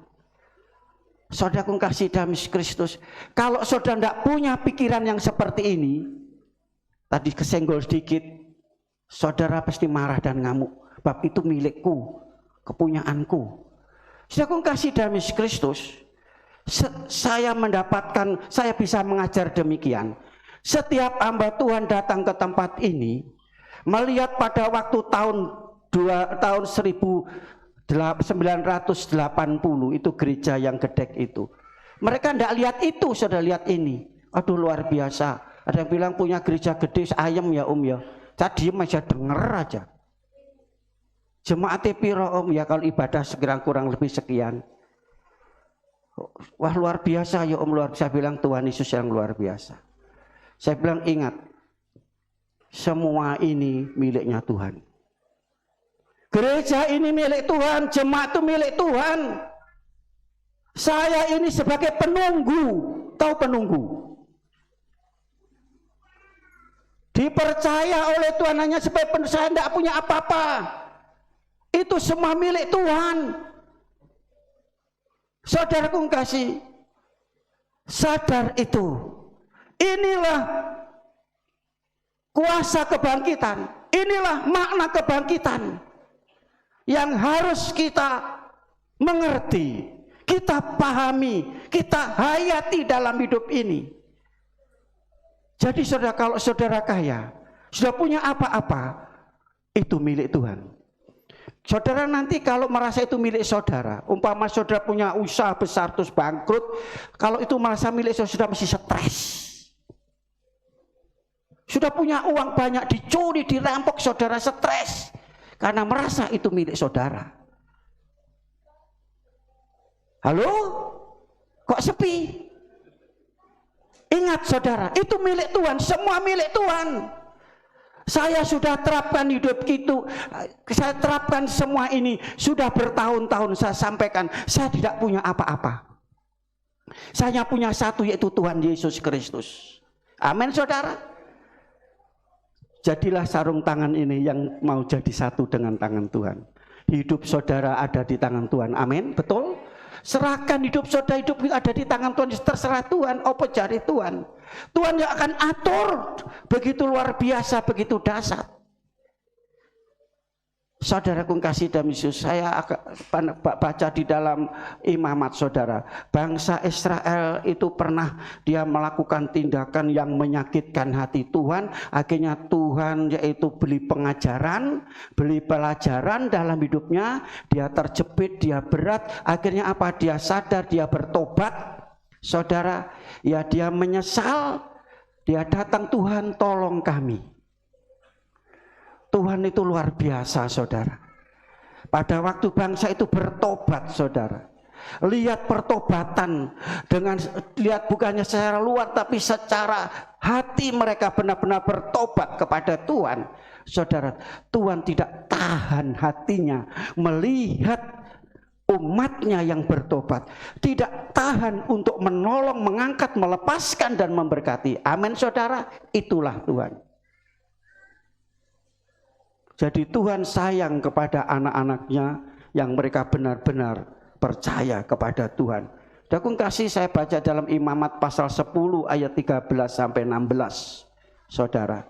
Saudara kasih dalam Kristus. Kalau saudara tidak punya pikiran yang seperti ini, tadi kesenggol sedikit, saudara pasti marah dan ngamuk. Bab itu milikku, kepunyaanku. Saudara kasih dalam Kristus. Saya bisa mengajar demikian. Setiap hamba Tuhan datang ke tempat ini, melihat pada waktu tahun 1980 itu gereja yang gedek itu. Mereka tidak lihat itu, saudara lihat ini. Aduh luar biasa. Ada yang bilang punya gereja gede, ayam ya ya. Saya diem aja, denger aja. Jemaatnya piro ya, kalau ibadah kurang lebih sekian. Wah luar biasa ya luar biasa. Saya bilang Tuhan Yesus yang luar biasa. Saya bilang ingat, semua ini miliknya Tuhan. Gereja ini milik Tuhan, jemaat itu milik Tuhan. Saya ini sebagai penunggu, tahu penunggu? Dipercaya oleh Tuhan hanya sebagai penunggu, saya tidak punya apa-apa. Itu semua milik Tuhan. Saudaraku kasih, sadar itu. Inilah kuasa kebangkitan. Inilah makna kebangkitan yang harus kita mengerti, kita pahami, kita hayati dalam hidup ini. Jadi saudara, kalau saudara kaya, sudah punya apa-apa, itu milik Tuhan. Saudara nanti kalau merasa itu milik saudara, umpama saudara punya usaha besar terus bangkrut, kalau itu merasa milik saudara mesti stres. Sudah punya uang banyak dicuri, dirampok, saudara stres karena merasa itu milik saudara. Halo? Kok sepi? Ingat saudara, itu milik Tuhan, semua milik Tuhan. Saya sudah terapkan hidup itu, saya terapkan semua ini, sudah bertahun-tahun saya sampaikan, saya tidak punya apa-apa. Saya punya satu, yaitu Tuhan Yesus Kristus. Amin saudara. Jadilah sarung tangan ini yang mau jadi satu dengan tangan Tuhan. Hidup saudara ada di tangan Tuhan, amin, betul? Serahkan hidup saudara, hidup ada di tangan Tuhan, terserah Tuhan, apa jari Tuhan. Tuhan yang akan atur, begitu luar biasa, begitu dahsyat. Saudaraku kasih dalam Yesus, saya baca di dalam Imamat saudara, bangsa Israel itu pernah dia melakukan tindakan yang menyakitkan hati Tuhan. Akhirnya Tuhan yaitu beli pengajaran, beli pelajaran dalam hidupnya. Dia terjepit, dia berat. Akhirnya apa? Dia sadar, dia bertobat. Saudara, ya dia menyesal. Dia datang, Tuhan tolong kami. Tuhan itu luar biasa saudara. Pada waktu bangsa itu bertobat saudara, lihat pertobatan dengan lihat bukannya secara luar tapi secara hati mereka benar-benar bertobat kepada Tuhan. Saudara, Tuhan tidak tahan hatinya melihat umatnya yang bertobat, tidak tahan untuk menolong, mengangkat, melepaskan dan memberkati. Amin saudara, itulah Tuhan. Jadi Tuhan sayang kepada anak-anaknya yang mereka benar-benar percaya kepada Tuhan. Dakung kasih saya baca dalam Imamat pasal 10 ayat 13 sampai 16. Saudara,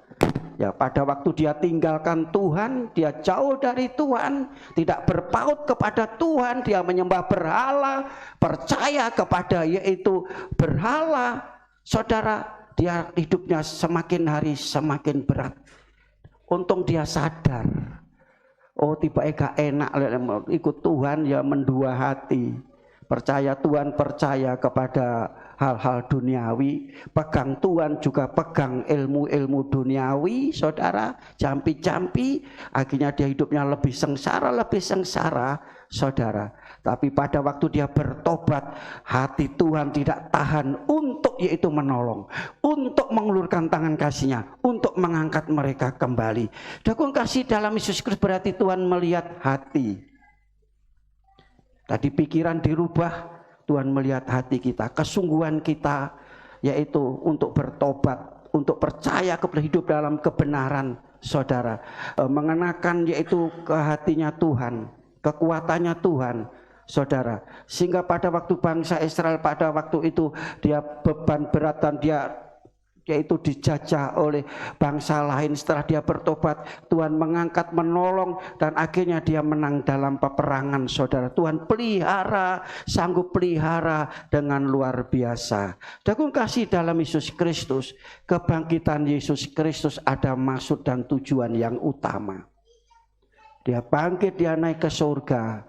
ya pada waktu dia tinggalkan Tuhan, dia jauh dari Tuhan, tidak berpaut kepada Tuhan, dia menyembah berhala, percaya kepada yaitu berhala. Saudara, dia hidupnya semakin hari semakin berat. Untung dia sadar, oh tiba gak enak ikut Tuhan, ya mendua hati. Percaya Tuhan, percaya kepada hal-hal duniawi, pegang Tuhan juga pegang ilmu-ilmu duniawi, saudara, jampi-jampi, akhirnya dia hidupnya lebih sengsara, saudara. Tapi pada waktu dia bertobat, hati Tuhan tidak tahan untuk yaitu menolong, untuk mengulurkan tangan kasih-Nya, untuk mengangkat mereka kembali. Dakung kasih dalam Yesus Kristus berarti Tuhan melihat hati. Tadi pikiran dirubah, Tuhan melihat hati kita, kesungguhan kita yaitu untuk bertobat, untuk percaya kepada hidup dalam kebenaran, saudara, mengenakan yaitu ke hatinya Tuhan, kekuatannya Tuhan, saudara. Sehingga pada waktu bangsa Israel pada waktu itu dia beban berat dan dia yaitu dijajah oleh bangsa lain. Setelah dia bertobat, Tuhan mengangkat, menolong, dan akhirnya dia menang dalam peperangan, saudara. Tuhan pelihara, sanggup pelihara dengan luar biasa. Dakung kasih dalam Yesus Kristus, kebangkitan Yesus Kristus ada maksud dan tujuan yang utama. Dia bangkit, dia naik ke surga.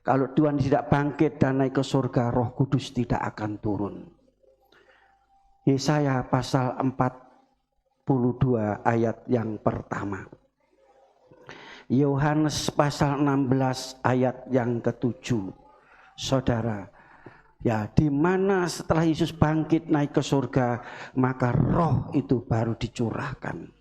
Kalau Tuhan tidak bangkit dan naik ke surga, Roh Kudus tidak akan turun. Yesaya pasal 42 ayat yang pertama. Yohanes pasal 16 ayat yang ke-7. Saudara, ya di mana setelah Yesus bangkit naik ke surga, maka roh itu baru dicurahkan.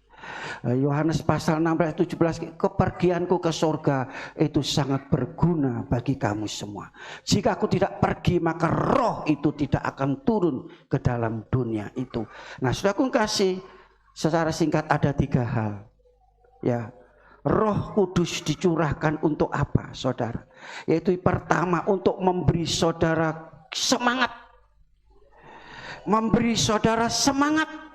Yohanes pasal 16 17, kepergianku ke surga itu sangat berguna bagi kamu semua. Jika aku tidak pergi, maka roh itu tidak akan turun ke dalam dunia itu. Nah, saudaraku kasih, secara singkat ada 3 hal. Ya, Roh Kudus dicurahkan untuk apa, saudara? Yaitu pertama, untuk memberi saudara semangat. Memberi saudara semangat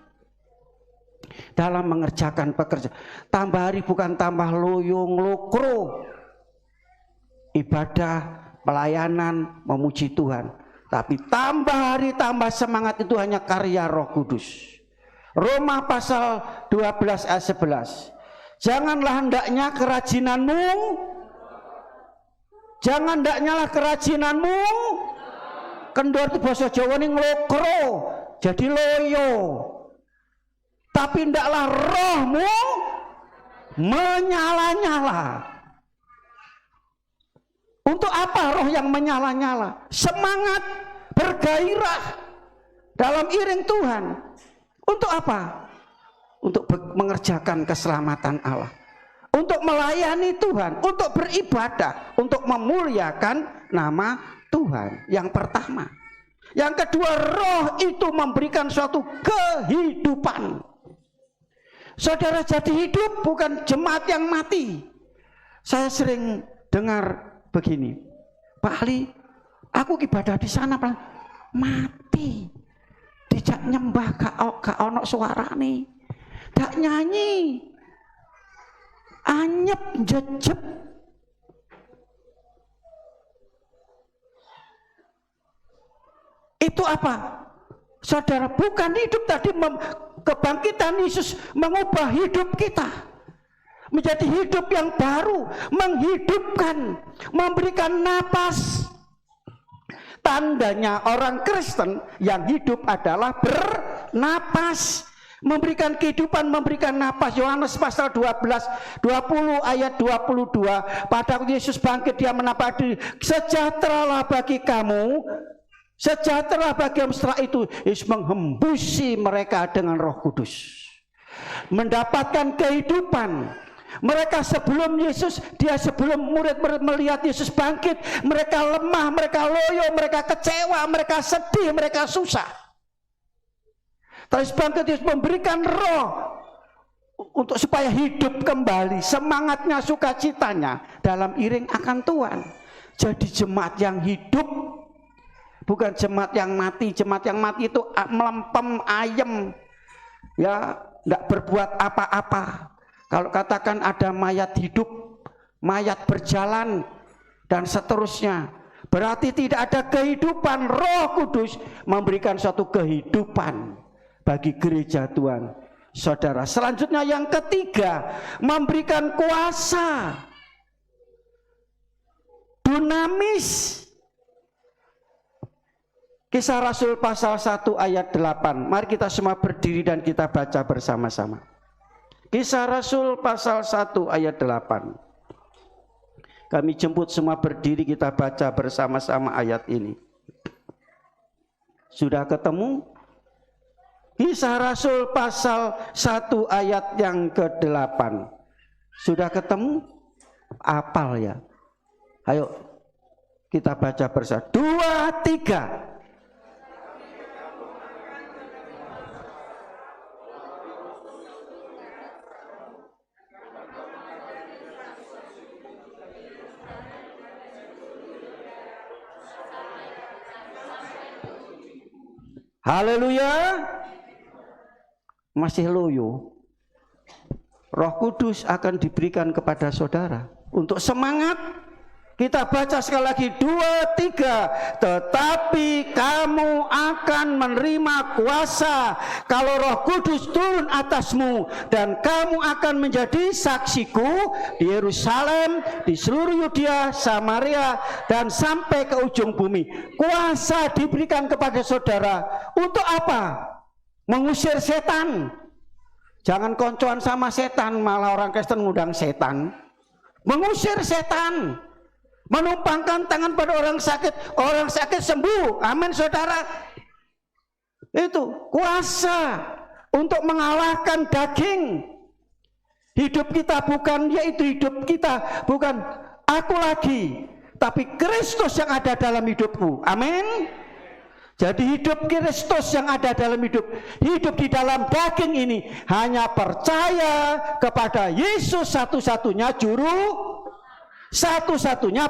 dalam mengerjakan pekerjaan. Tambah hari bukan tambah loyong lokro, ibadah, pelayanan, memuji Tuhan. Tapi tambah hari tambah semangat itu hanya karya Roh Kudus. Roma pasal 12 ayat 11. Janganlah hendaknya kerajinanmu, jangan hendaknyalah kerajinanmu kendor itu bahasa Jawa ini nglokro, jadi loyo. Tapi hendaklah rohmu menyala-nyala. Untuk apa roh yang menyala-nyala? Semangat, bergairah dalam iring Tuhan. Untuk apa? Untuk mengerjakan keselamatan Allah, untuk melayani Tuhan, untuk beribadah, untuk memuliakan nama Tuhan. Yang pertama. Yang kedua, roh itu memberikan suatu kehidupan. Saudara jadi hidup, bukan jemaat yang mati. Saya sering dengar begini, Pak Ali, aku ibadah di sana Pak, mati. Dijak nyembah gak ono suarane, gak nyanyi, anyep jejep. Itu apa? Saudara, bukan hidup tadi, kebangkitan Yesus mengubah hidup kita menjadi hidup yang baru, menghidupkan, memberikan napas. Tandanya orang Kristen yang hidup adalah bernapas, memberikan kehidupan, memberikan napas. Yohanes pasal 12, 20 ayat 22. Pada waktu Yesus bangkit, dia menampar diri, sejahteralah bagi kamu, sejahtera bagi kamu. Setelah itu Yesus menghembusi mereka dengan Roh Kudus, mendapatkan kehidupan. Mereka sebelum Yesus, sebelum murid-murid melihat Yesus bangkit, mereka lemah, mereka loyo, mereka kecewa, mereka sedih, mereka susah. Tapi bangkit Yesus memberikan roh untuk supaya hidup kembali, semangatnya, sukacitanya dalam iring akan Tuhan. Jadi jemaat yang hidup, bukan jemaat yang mati. Jemaat yang mati itu melempem, ayem, ya, tidak berbuat apa-apa. Kalau katakan ada mayat hidup, mayat berjalan, dan seterusnya, berarti tidak ada kehidupan. Roh Kudus memberikan suatu kehidupan bagi gereja Tuhan. Saudara, selanjutnya yang ketiga, memberikan kuasa, dunamis. Kisah Rasul pasal 1 ayat 8. Mari kita semua berdiri dan kita baca bersama-sama. Kisah Rasul pasal 1 ayat 8. Kami jemput semua berdiri, kita baca bersama-sama ayat ini. Sudah ketemu? Kisah Rasul pasal 1 ayat yang ke-8. Sudah ketemu? Apal ya? Ayo kita baca bersama. 2, 3. Haleluya. Masih loyo. Roh Kudus akan diberikan kepada saudara untuk semangat. Kita baca sekali lagi, 2, 3. Tetapi kamu akan menerima kuasa kalau Roh Kudus turun atasmu, dan kamu akan menjadi saksiku di Yerusalem, di seluruh Yudea, Samaria, dan sampai ke ujung bumi. Kuasa diberikan kepada saudara untuk apa? Mengusir setan. Jangan koncoan sama setan, malah orang Kristen ngundang setan. Mengusir setan, menumpangkan tangan pada orang sakit sembuh. Amin saudara. Itu kuasa untuk mengalahkan daging. Hidup kita bukan, yaitu hidup kita bukan aku lagi, tapi Kristus yang ada dalam hidupku. Amin. Jadi hidup Kristus yang ada dalam hidup di dalam daging ini hanya percaya kepada Yesus satu-satunya juru, satu-satunya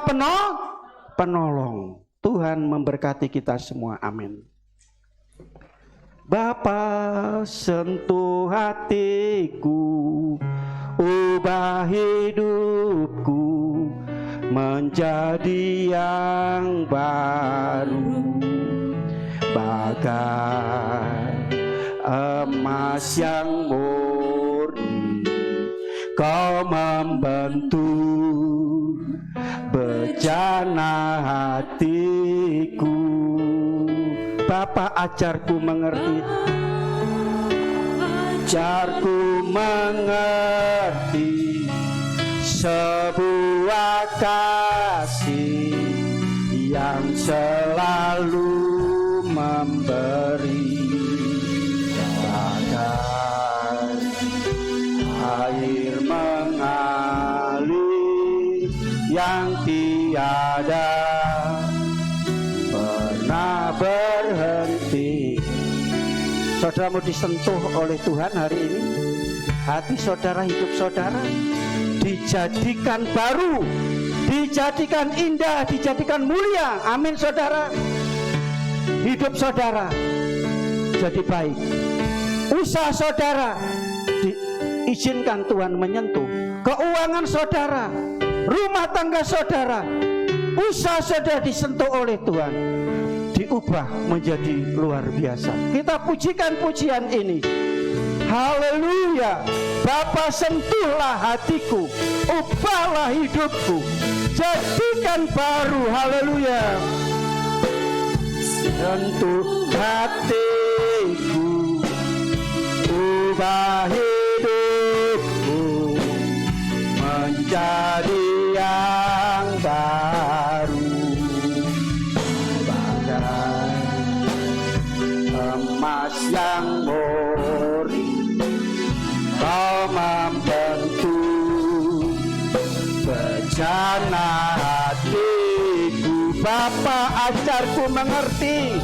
penolong. Tuhan memberkati kita semua. Amin. Bapa, sentuh hatiku, ubah hidupku menjadi yang baru, bagai emas yang murni, Kau membentuk bejana hatiku. Bapa, ajarku mengerti, ajarku mengerti sebuah kasih yang selalu memberi, bagai air mengalir yang tiada pernah berhenti. Saudaramu disentuh oleh Tuhan hari ini, hati saudara, hidup saudara dijadikan baru, dijadikan indah, dijadikan mulia. Amin saudara. Hidup saudara jadi baik, usaha saudara diizinkan Tuhan menyentuh, keuangan saudara, rumah tangga saudara, usaha saudara disentuh oleh Tuhan, diubah menjadi luar biasa. Kita pujikan pujian ini. Haleluya. Bapa, sentuhlah hatiku, ubahlah hidupku, jadikan baru. Haleluya. Sentuh hatiku, ubah hidupku menjadi yang baru, bagai emas yang murni, Kau membentuk bejana hatiku. Bapa, ajarku mengerti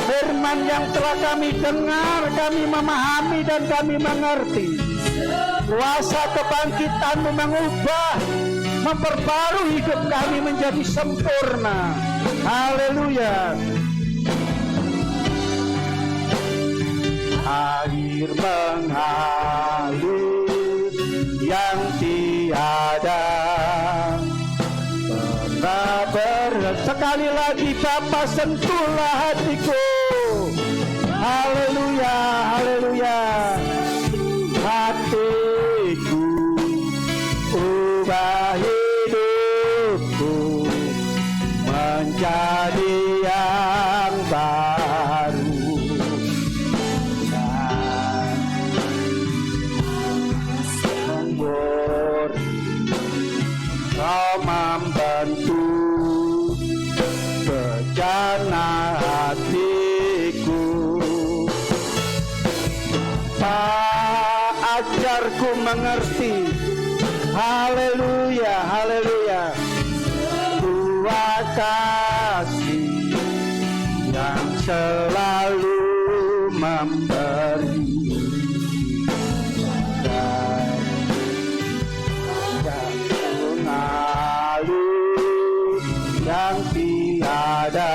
firman yang telah kami dengar, kami memahami dan kami mengerti. Kuasa kebangkitan-Mu mengubah, memperbarui hidup kami menjadi sempurna. Haleluya. Air mengalir yang tiada pernah berhenti. Sekali lagi Bapa, sentuhlah hatiku. Haleluya, haleluya. Hatiku, ubah hidupku menjadi yang baru. Kau membentuk bejana hatiku. Ajarku mengerti. Haleluya, haleluya. Tuhan kasih yang selalu memberi, yang tiada.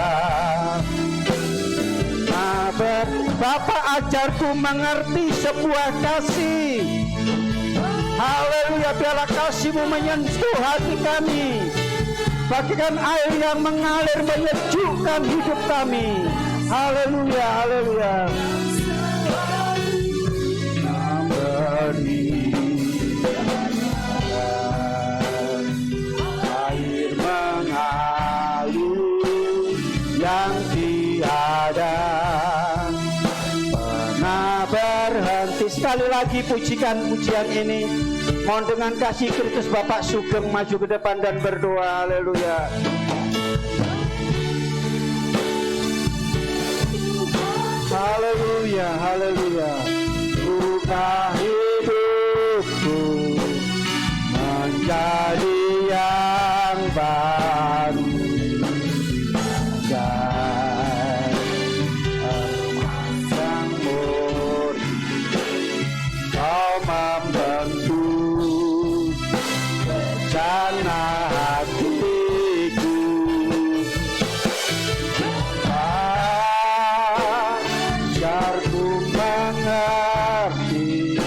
Bapa, ajarku mengerti sebuah kasih. Haleluya, biarlah kasih-Mu menyentuh hati kami, bagikan air yang mengalir menyejukkan hidup kami. Haleluya, haleluya. Memberi air mengalir yang tiada pernah berhenti. Sekali lagi pujikan pujian ini. Mohon dengan kasih Kristus Bapak Sugeng maju ke depan dan berdoa. Haleluya. Haleluya, haleluya. Ubah hidupku menjadi yang baru, bagai emas yang murni, Kau membentuk bejana hatiku. Ajarku mengerti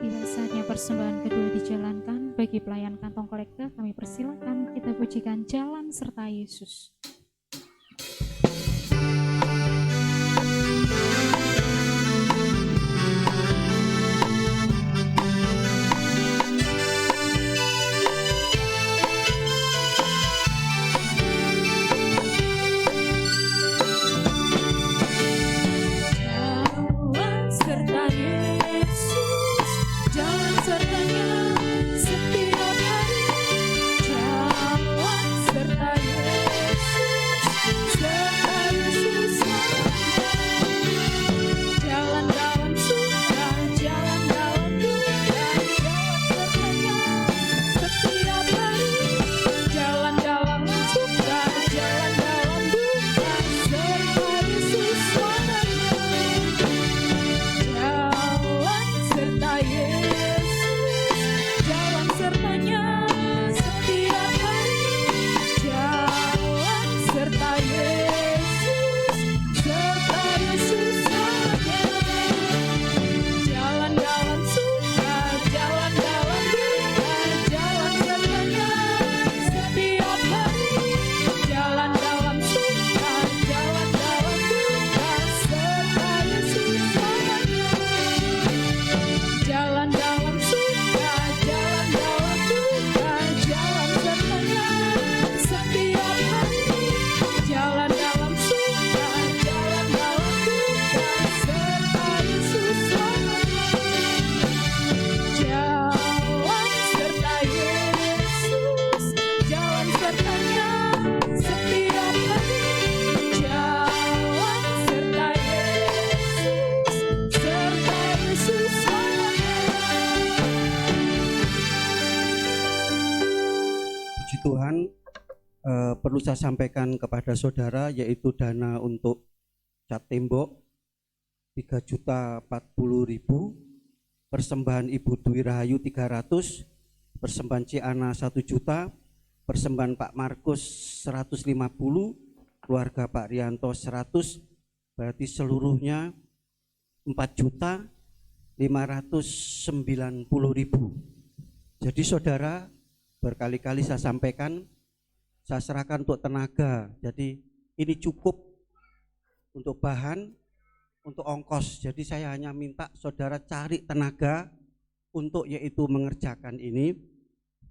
Tiba saatnya persembahan kedua dijalankan. Bagi pelayan kantong kolektor, kami persilakan kita pujikan Jalan Serta Yesus. Tuhan, perlu saya sampaikan kepada saudara yaitu dana untuk cat tembok 3.040.000, persembahan Ibu Dwi Rahayu 300, persembahan Ciana 1 juta, persembahan Pak Markus 150, keluarga Pak Rianto 100, berarti seluruhnya 4.500.000 590.000. Jadi saudara, berkali-kali saya sampaikan, saya serahkan untuk tenaga. Jadi ini cukup untuk bahan, untuk ongkos. Jadi saya hanya minta saudara cari tenaga untuk yaitu mengerjakan ini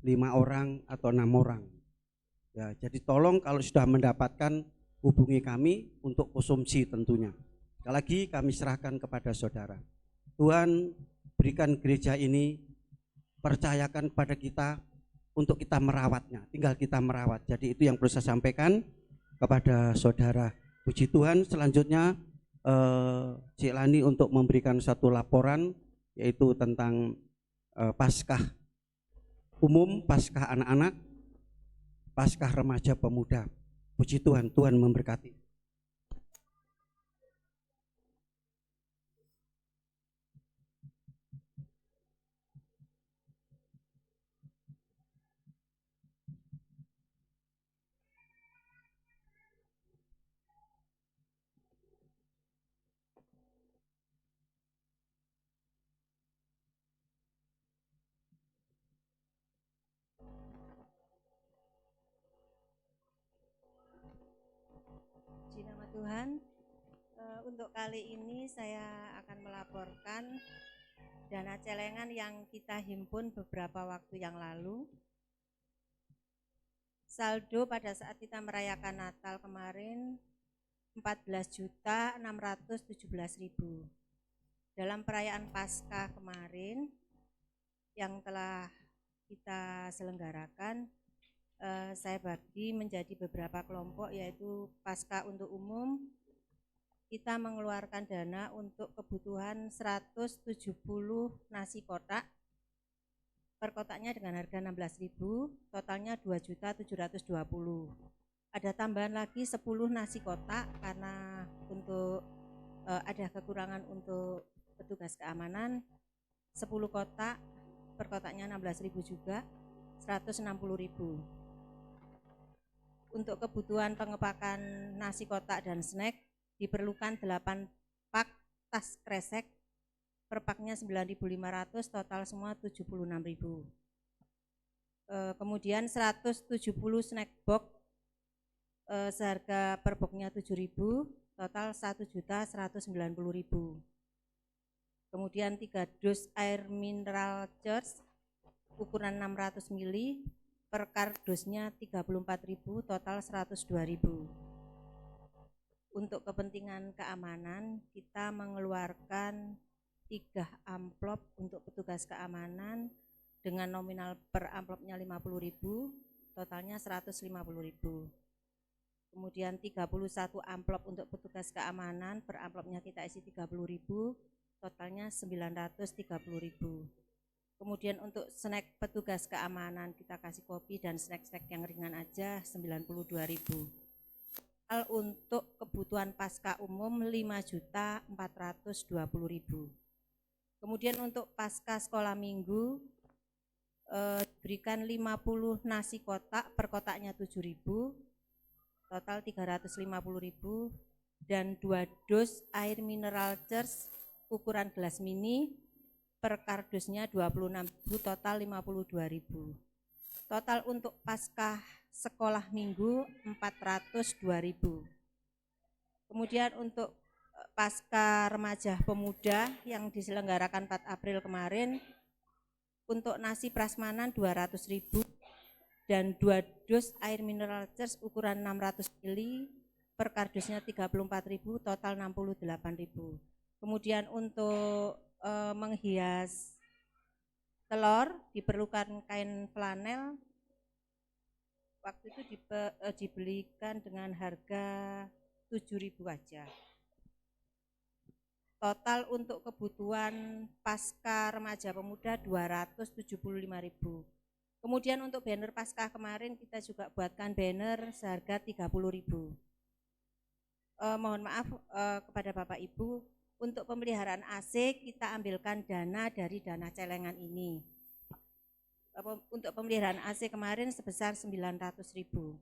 5 orang atau 6 orang. Ya, jadi tolong kalau sudah mendapatkan hubungi kami untuk konsumsi tentunya. Sekali lagi kami serahkan kepada saudara. Tuhan berikan gereja ini, percayakan pada kita untuk kita merawatnya, tinggal kita merawat. Jadi itu yang perlu saya sampaikan kepada saudara. Puji Tuhan. Selanjutnya Cik Lani untuk memberikan satu laporan yaitu tentang Paskah umum, Paskah anak-anak, Paskah remaja pemuda. Puji Tuhan, Tuhan memberkati. Puji nama Tuhan. Untuk kali ini saya akan melaporkan dana celengan yang kita himpun beberapa waktu yang lalu. Saldo pada saat kita merayakan Natal kemarin 14.617.000. Dalam perayaan Paskah kemarin yang telah kita selenggarakan, saya bagi menjadi beberapa kelompok, yaitu Paskah untuk umum kita mengeluarkan dana untuk kebutuhan 170 nasi kotak per kotaknya dengan harga 16.000, totalnya 2.720.000. Ada tambahan lagi 10 nasi kotak karena untuk ada kekurangan untuk petugas keamanan, 10 kotak per kotaknya 16.000 juga, 160.000. Untuk kebutuhan pengepakan nasi kotak dan snack diperlukan 8 pak tas kresek, per paknya 9.500, total semua 76.000. Kemudian 170 snack box seharga per boxnya 7.000, total 1.190.000. Kemudian 3 dus air mineral Cheers ukuran 600 ml, per kardusnya 34.000, total 102.000. Untuk kepentingan keamanan kita mengeluarkan 3 amplop untuk petugas keamanan dengan nominal per amplopnya 50.000, totalnya 150.000. Kemudian 31 amplop untuk petugas keamanan, per amplopnya kita isi 30.000, totalnya 930.000. Kemudian untuk snack petugas keamanan kita kasih kopi dan snack-snack yang ringan aja 92.000. Untuk kebutuhan Paskah umum 5.420.000. Kemudian untuk Paskah sekolah minggu berikan 50 nasi kotak, per kotaknya 7.000, total 350.000, dan 2 dus air mineral Cheers ukuran gelas mini, per kardusnya 26.000, total 52.000. Total untuk Paskah sekolah minggu 402.000. Kemudian untuk Paskah remaja pemuda yang diselenggarakan 4 April kemarin, untuk nasi prasmanan 200.000 dan 2 dus air mineral Cheers ukuran 600 ml, per kardusnya 34.000, total 68.000. Kemudian untuk menghias telur diperlukan kain flanel, waktu itu dibelikan dengan harga 7.000 aja. Total untuk kebutuhan Paskah remaja pemuda 275.000. Kemudian untuk banner Paskah kemarin kita juga buatkan banner seharga 30.000. Mohon maaf kepada Bapak Ibu, untuk pemeliharaan AC kita ambilkan dana dari dana celengan ini. Untuk pemeliharaan AC kemarin sebesar 900.000.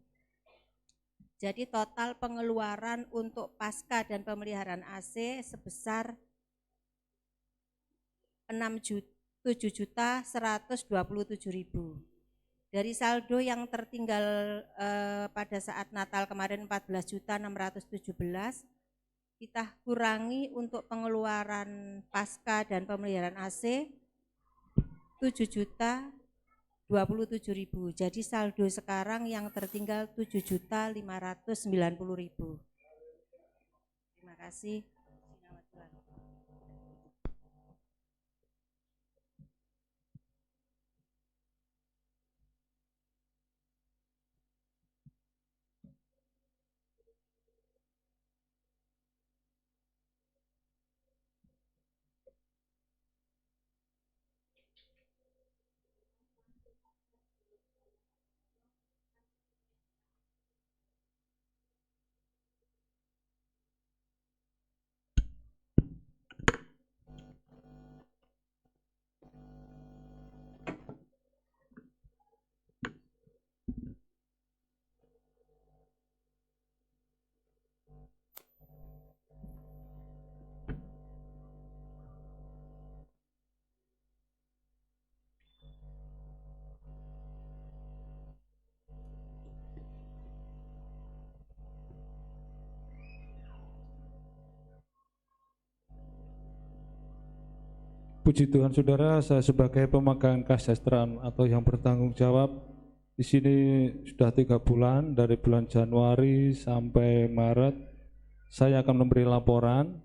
Jadi total pengeluaran untuk Paskah dan pemeliharaan AC sebesar 7.127.000. Dari saldo yang tertinggal pada saat Natal kemarin 14.617, kita kurangi untuk pengeluaran pasca dan pemeliharaan AC 7.027.000. Jadi saldo sekarang yang tertinggal 7.590.000. Terima kasih. Puji Tuhan saudara, saya sebagai pemegang kesejahteraan atau yang bertanggung jawab di sini sudah 3 bulan, dari bulan Januari sampai Maret. Saya akan memberi laporan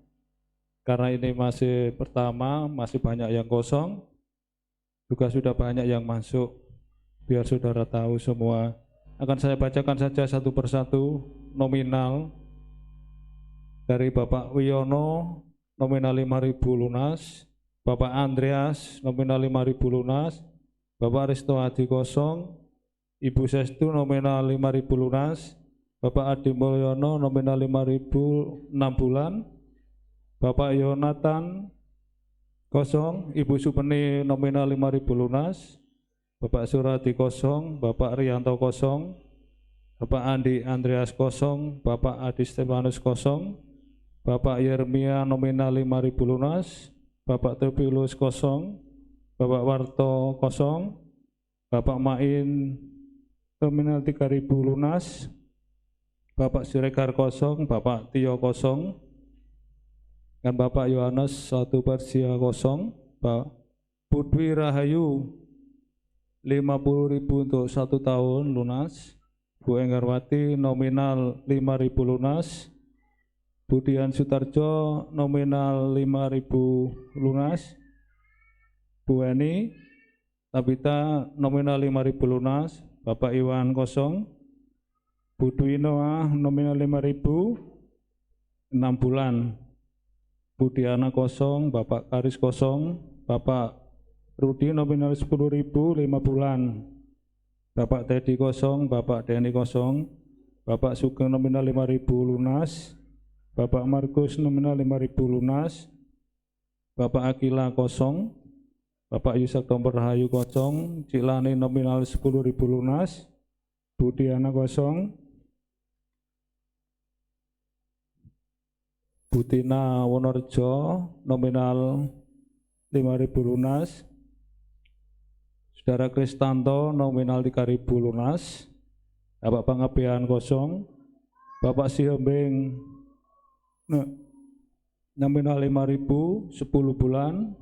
karena ini masih pertama, masih banyak yang kosong, juga sudah banyak yang masuk. Biar saudara tahu semua. Akan saya bacakan saja satu persatu nominal dari Bapak Wiono nominal 5.000 lunas. Bapak Andreas nominal 5.000 lunas, Bapak Risto Hadi kosong, Ibu Sestu nominal 5.000 lunas, Bapak Adi Mulyono nominal 5.000 6 bulan, Bapak Yonatan kosong, Ibu Supeni nominal 5.000 lunas, Bapak Suradi kosong, Bapak Rianto kosong, Bapak Andi Andreas kosong, Bapak Adi Stefanus kosong, Bapak Yermia nominal 5.000 lunas, Bapak Terpilus kosong, Bapak Warto kosong, Bapak Main nominal 3.000 lunas, Bapak Siregar kosong, Bapak Tio kosong, dan Bapak Yohanes 1 Persia kosong, Pak Budwi Rahayu 50.000 untuk 1 tahun lunas, Bu Enggarwati nominal 5.000 lunas, Budian Sutarjo nominal 5.000 lunas, Bu Eni Tabita nominal 5.000 lunas, Bapak Iwan kosong, Bu Dwi Noah nominal 5.000 6 bulan, Bu Diana kosong, Bapak Karis kosong, Bapak Rudi nominal 10.000 5 bulan, Bapak Teddy kosong, Bapak Denny kosong, Bapak Sugeng nominal 5.000 lunas, Bapak Markus nominal 5.000 lunas, Bapak Akila kosong, Bapak Yusak Domper Rahayu kosong, Cilani nominal 10.000 lunas, Bu Diana kosong, Bu Tina Wonorjo nominal 5.000 lunas, Saudara Kristanto nominal 3.000 lunas, Bapak Pangabean kosong, Bapak Sihembing nominal 5.000 10 bulan,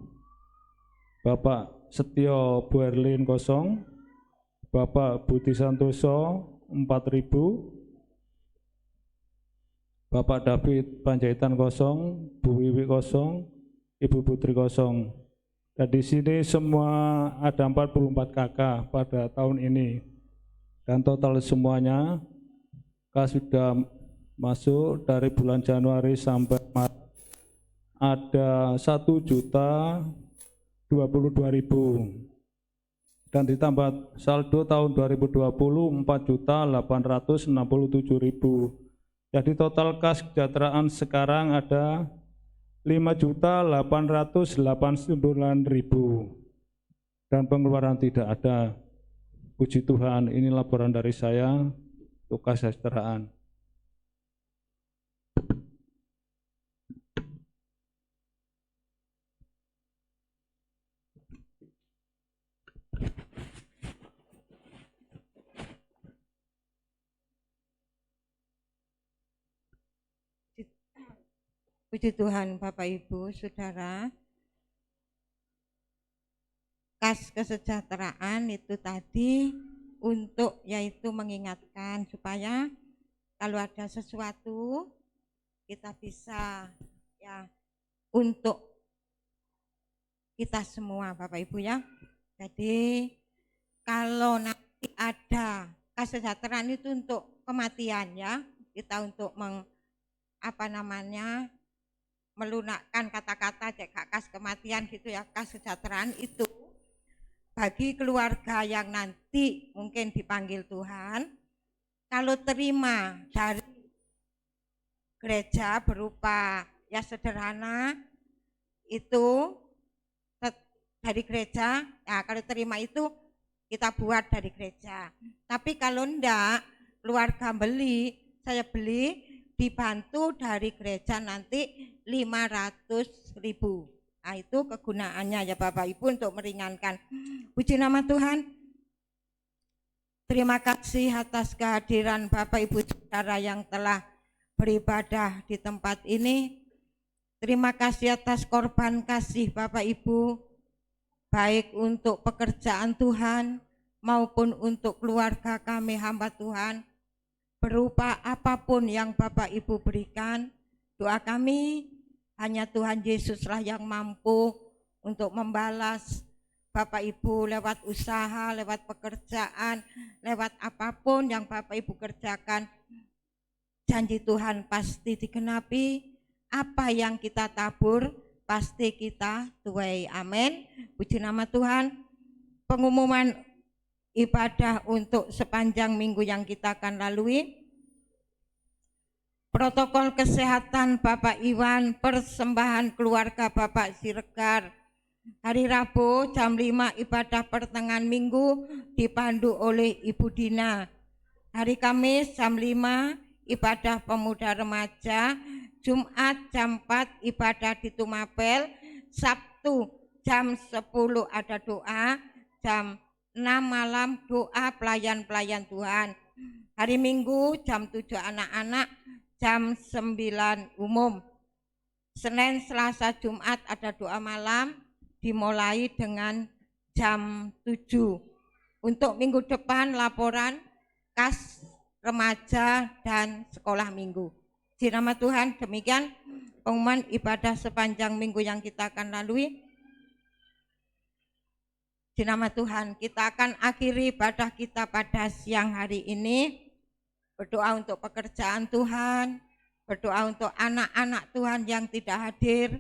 Bapak Setio Buerlin kosong, Bapak Budi Santoso 4.000, Bapak David Panjaitan kosong, Bu Wiwi kosong, Ibu Putri kosong. Dan di sini semua ada 44 KK pada tahun ini. Dan total semuanya sudah masuk dari bulan Januari sampai Maret ada 1.022.000, dan ditambah saldo tahun 2020 4.867.000. Jadi total kas kesejahteraan sekarang ada 5.889.000 dan pengeluaran tidak ada. Puji Tuhan, ini laporan dari saya untuk kesejahteraan. Puji Tuhan Bapak Ibu Saudara, kas kesejahteraan itu tadi untuk yaitu mengingatkan supaya kalau ada sesuatu kita bisa ya untuk kita semua Bapak Ibu ya. Jadi kalau nanti ada kesejahteraan itu untuk kematian ya, kita untuk melunakkan kata-kata cek kas kematian gitu ya. Kesejahteraan itu bagi keluarga yang nanti mungkin dipanggil Tuhan, kalau terima dari gereja berupa ya sederhana itu dari gereja, ya kalau terima itu kita buat dari gereja. Tapi kalau enggak, keluarga saya beli dibantu dari gereja nanti 500.000. Nah itu kegunaannya ya Bapak Ibu untuk meringankan. Puji nama Tuhan. Terima kasih atas kehadiran Bapak Ibu Saudara yang telah beribadah di tempat ini. Terima kasih atas korban kasih Bapak Ibu, baik untuk pekerjaan Tuhan maupun untuk keluarga kami hamba Tuhan. Berupa apapun yang Bapak Ibu berikan, doa kami hanya Tuhan Yesuslah yang mampu untuk membalas Bapak Ibu lewat usaha, lewat pekerjaan, lewat apapun yang Bapak Ibu kerjakan. Janji Tuhan pasti digenapi, apa yang kita tabur pasti kita tuai. Amin. Puji nama Tuhan. Pengumuman ibadah untuk sepanjang minggu yang kita akan lalui. Protokol kesehatan Bapak Iwan, persembahan keluarga Bapak Siregar. Hari Rabu jam 5 ibadah pertengahan minggu dipandu oleh Ibu Dina. Hari Kamis jam 5 ibadah pemuda remaja. Jumat jam 4 ibadah di Tumapel. Sabtu jam 10 ada doa. Jam 6 malam doa pelayan-pelayan Tuhan. Hari Minggu jam 7 anak-anak, jam 9 umum. Senin, Selasa, Jumat ada doa malam dimulai dengan jam 7. Untuk minggu depan laporan kas remaja dan sekolah minggu. Di nama Tuhan, demikian pengumuman ibadah sepanjang minggu yang kita akan lalui. Di nama Tuhan, kita akan akhiri ibadah kita pada siang hari ini. Berdoa untuk pekerjaan Tuhan, berdoa untuk anak-anak Tuhan yang tidak hadir,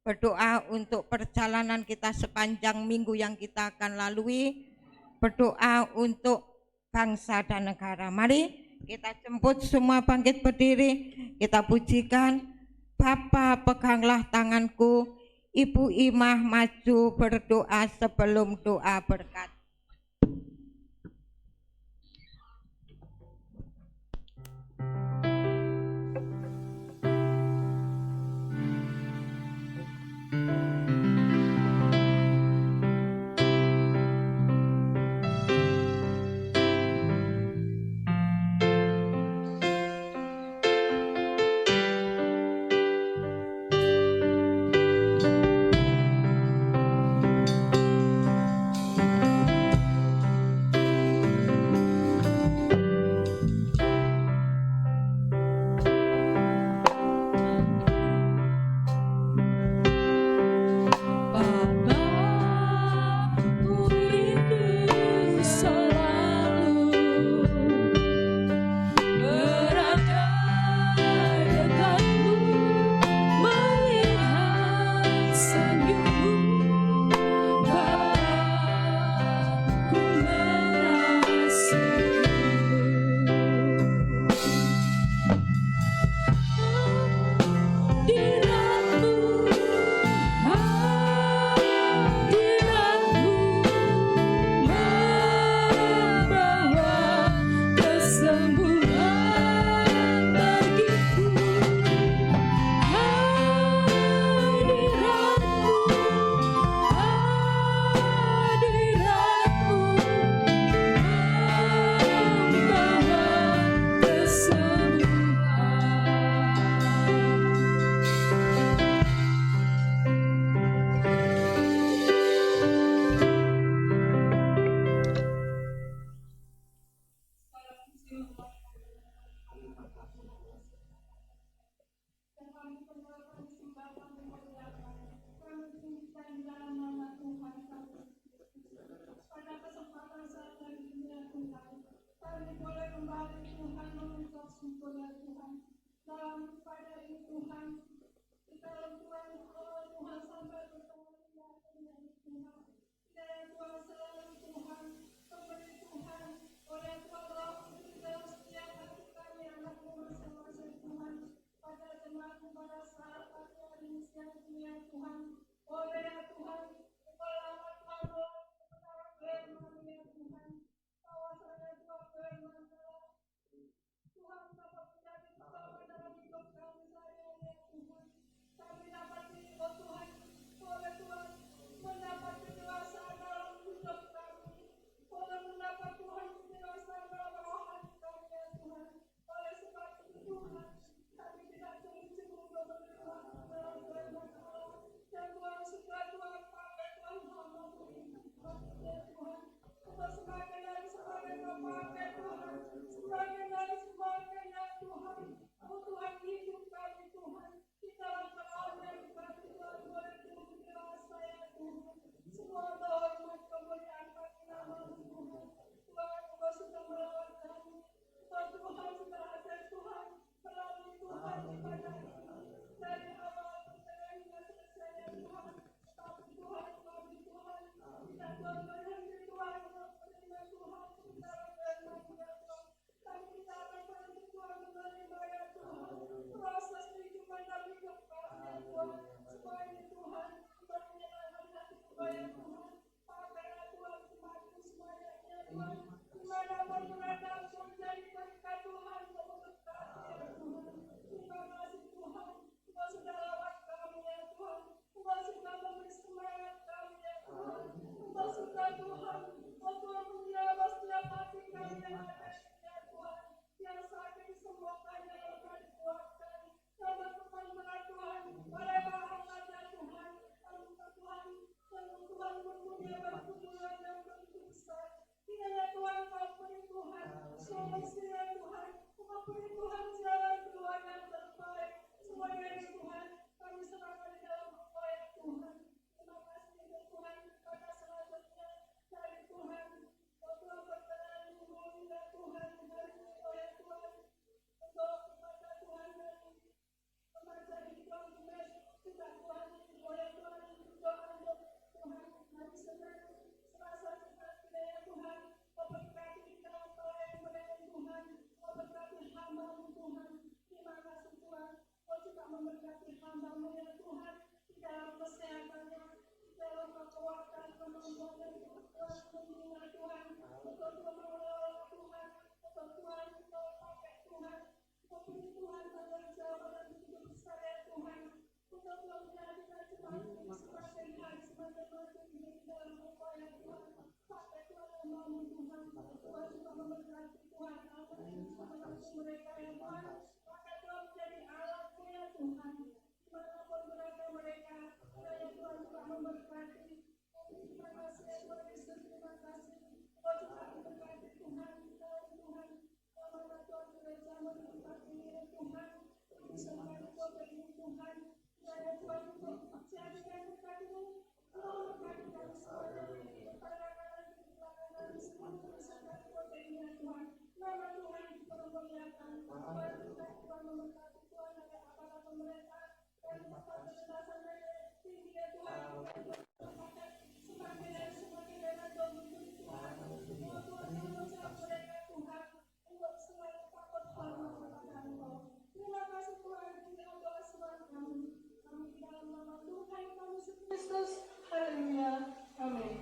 berdoa untuk perjalanan kita sepanjang minggu yang kita akan lalui, berdoa untuk bangsa dan negara. Mari kita jemput semua bangkit berdiri, kita pujikan. Bapa peganglah tanganku, Ibu Imah maju berdoa sebelum doa berkat.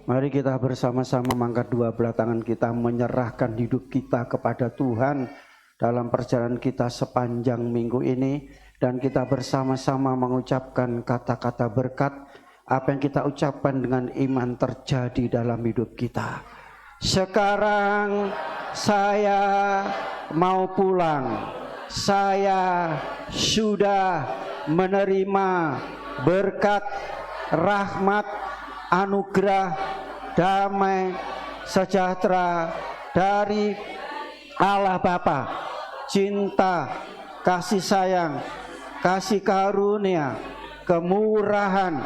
Mari kita bersama-sama mengangkat dua belah tangan kita, menyerahkan hidup kita kepada Tuhan dalam perjalanan kita sepanjang minggu ini. Dan kita bersama-sama mengucapkan kata-kata berkat. Apa yang kita ucapkan dengan iman terjadi dalam hidup kita. Sekarang saya mau pulang. Saya sudah menerima berkat, rahmat, anugerah, damai, sejahtera dari Allah Bapa, cinta, kasih sayang, kasih karunia, kemurahan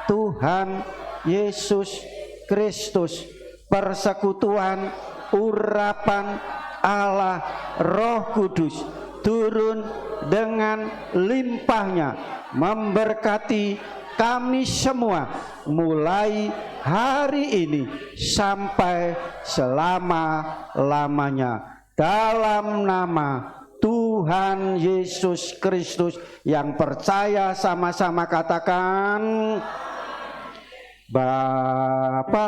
Tuhan Yesus Kristus, persekutuan, urapan Allah Roh Kudus turun dengan limpahnya memberkati kami semua mulai hari ini sampai selama-lamanya, dalam nama Tuhan Yesus Kristus. Yang percaya sama-sama katakan, Bapa